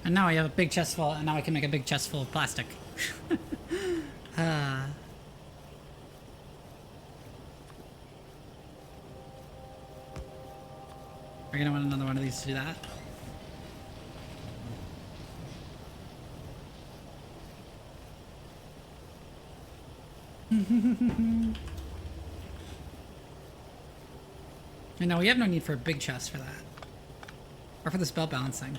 And now I have a big chest full, and now I can make a big chest full of plastic. We're gonna want another one of these to do that. And no, we have no need for a big chest for that. Or for the spell balancing.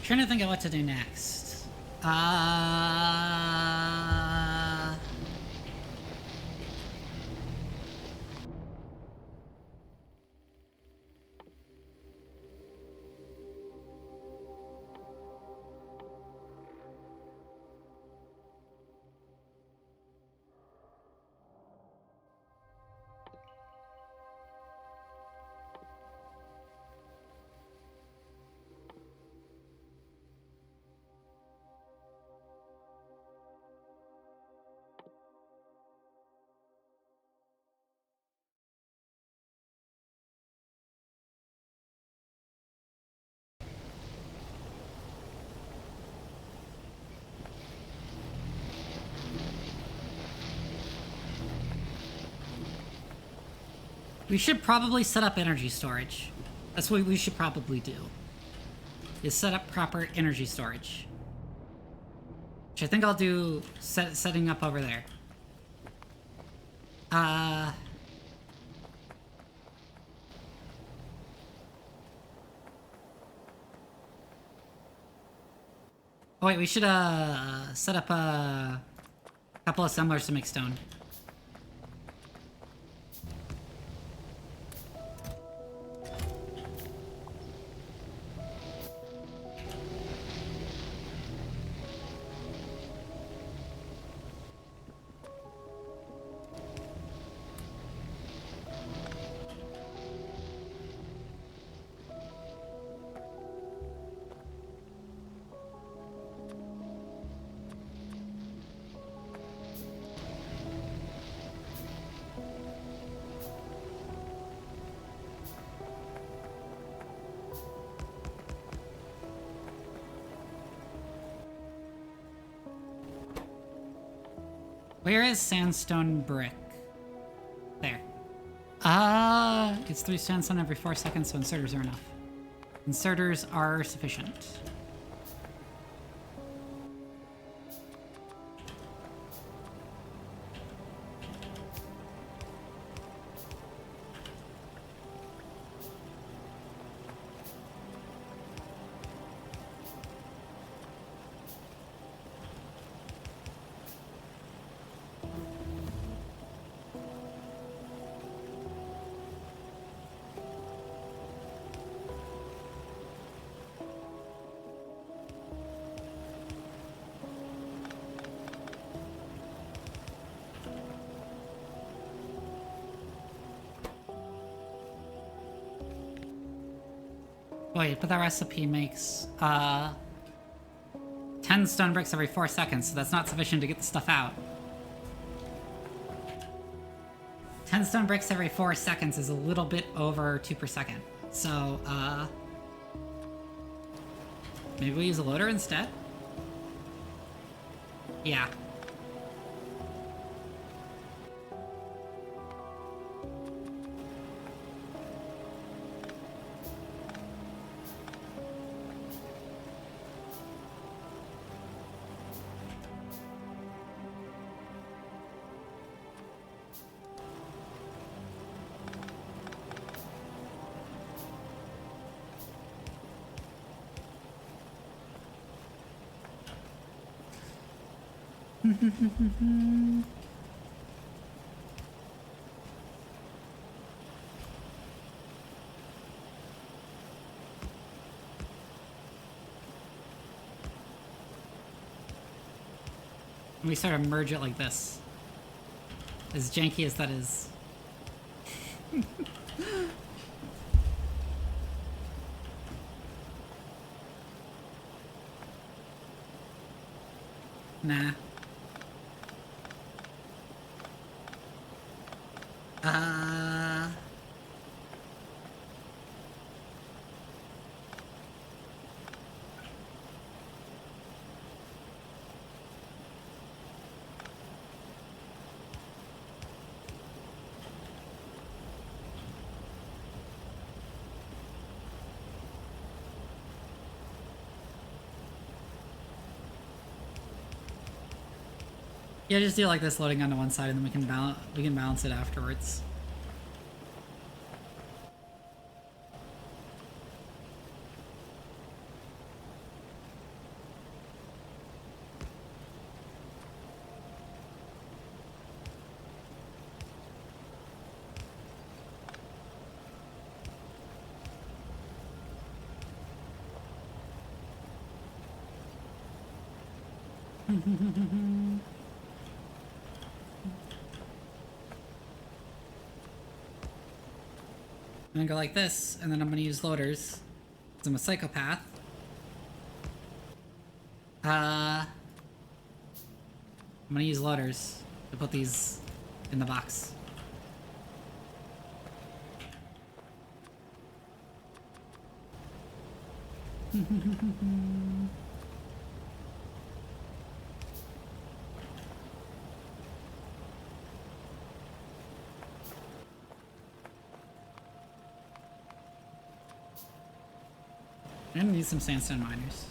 Trying to think of what to do next. We should probably set up energy storage. That's what we should probably do. Is set up proper energy storage. Which I think I'll do setting up over there. Oh wait, we should set up a couple assemblers to make stone. Where is sandstone brick? There. It's 3 sandstone every 4 seconds, so inserters are enough. Inserters are sufficient. Wait, but that recipe makes 10 stone bricks every 4 seconds, so that's not sufficient to get the stuff out. 10 stone bricks every 4 seconds is a little bit over 2 per second. So, maybe we use a loader instead? Yeah. We sort of merge it like this. As janky as that is. Nah. Yeah, just do like this, loading onto one side, and then we can balance it afterwards. I'm gonna go like this, and then I'm gonna use loaders, because I'm a psychopath. I'm gonna use loaders to put these in the box. I'm gonna need some sandstone miners.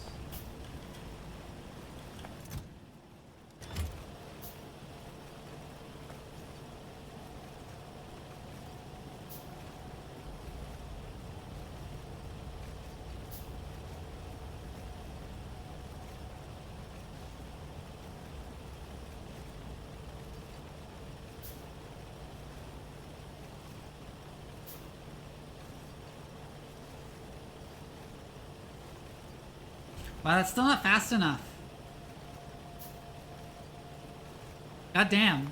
Wow, that's still not fast enough. God damn.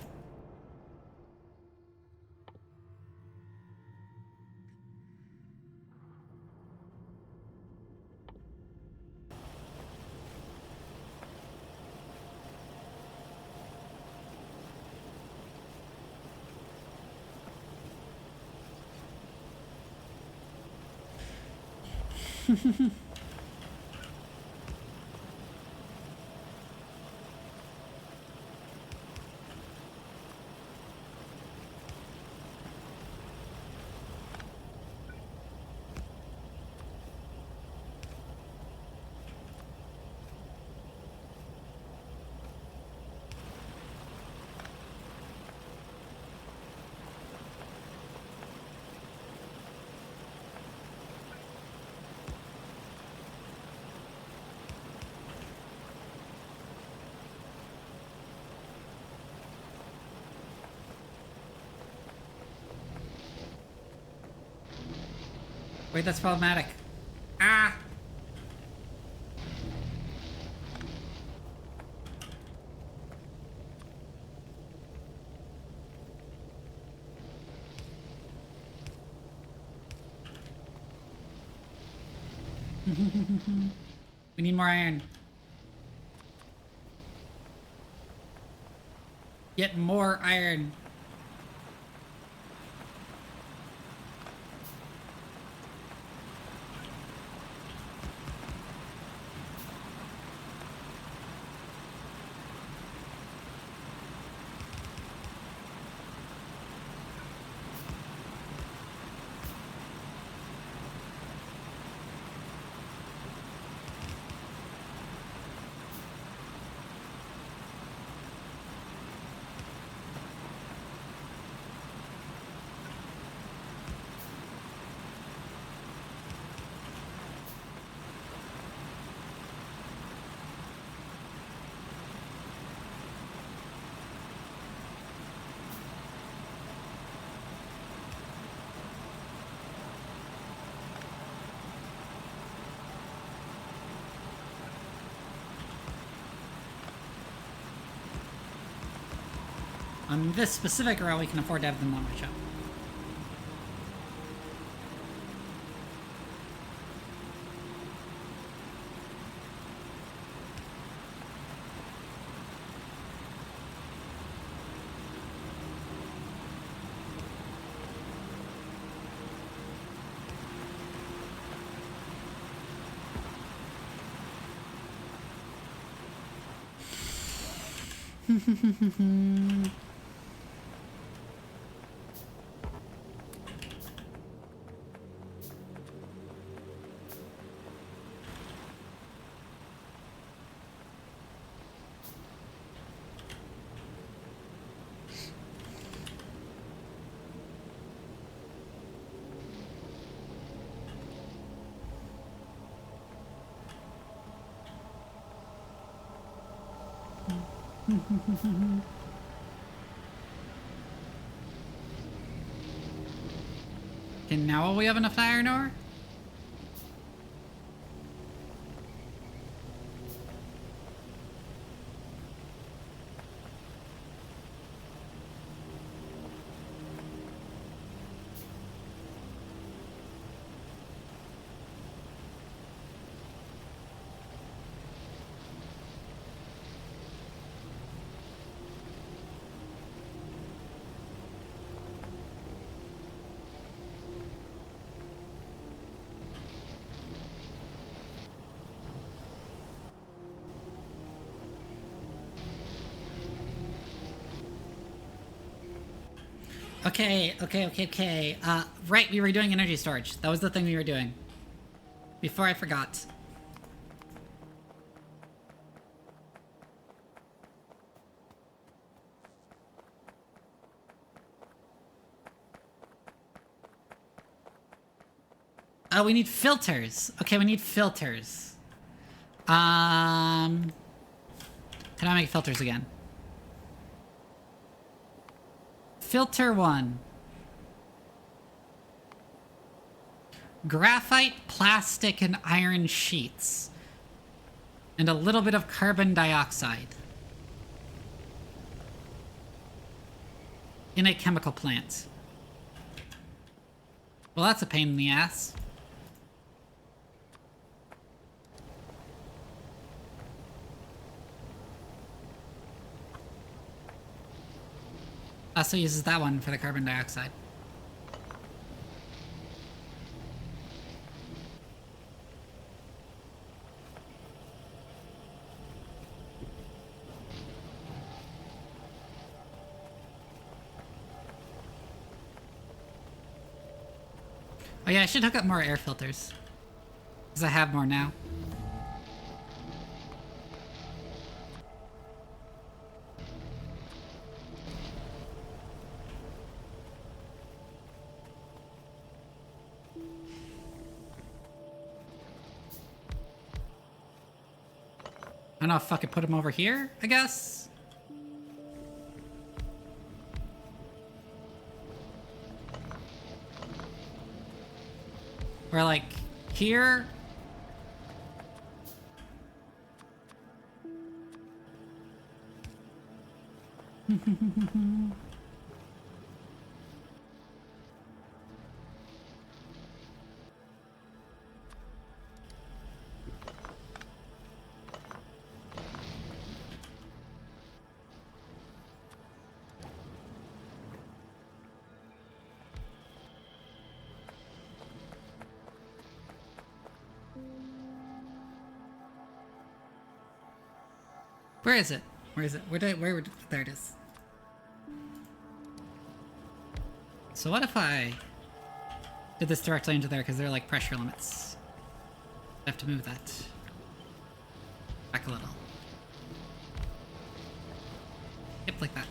Wait, that's problematic. Ah! We need more iron. Get more iron. On this specific row, we can afford to have them that much up. Okay, now will we have enough iron ore? Okay. Right, we were doing energy storage. That was the thing we were doing. Before I forgot. Oh, we need filters. Okay, we need filters. How do I make filters again? Filter 1. Graphite, plastic, and iron sheets. And a little bit of carbon dioxide. In a chemical plant. Well, that's a pain in the ass. Also uses that one for the carbon dioxide. Oh yeah, I should hook up more air filters. Because I have more now. I don't know if I could put them over here, I guess? Or like, here? Where is it? Where is it? There it is. So what if I did this directly into there because they're like pressure limits? I have to move that back a little. Yep, like that.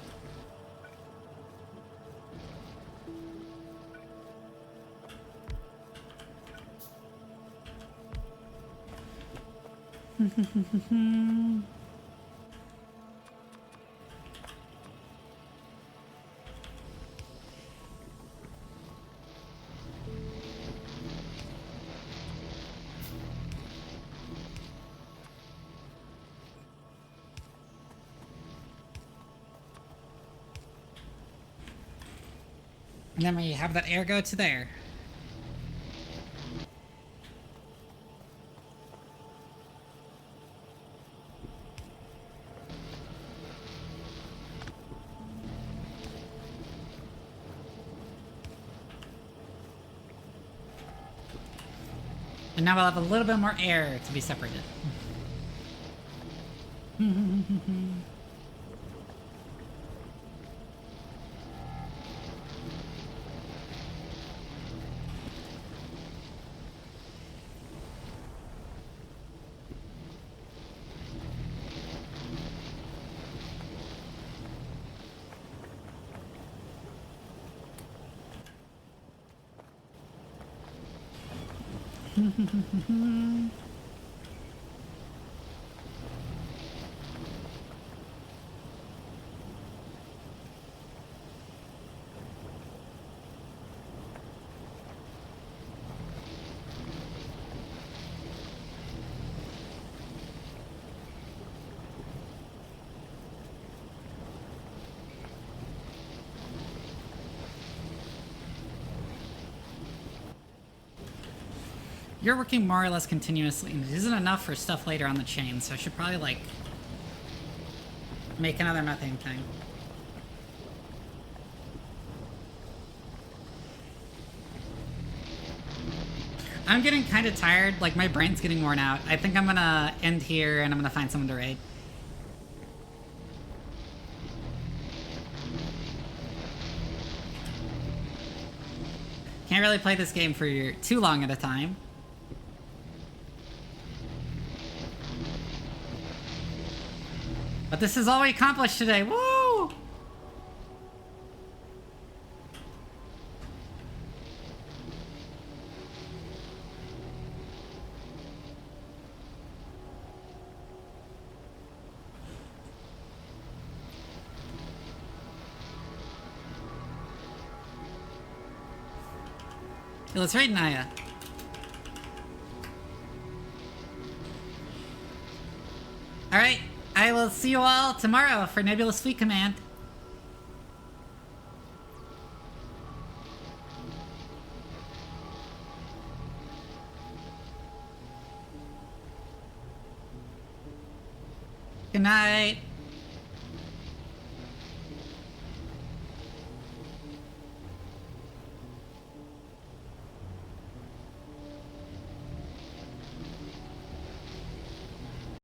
And then we have that air go to there. And now we'll have a little bit more air to be separated. You're working more or less continuously, and it isn't enough for stuff later on the chain, so I should probably, like, make another methane tank. I'm getting kind of tired, like, my brain's getting worn out. I think I'm gonna end here, and I'm gonna find someone to raid. Can't really play this game for too long at a time. But this is all we accomplished today. Woo! Hey, let's raid Naya. Alright. I will see you all tomorrow for Nebulous Fleet Command. Good night.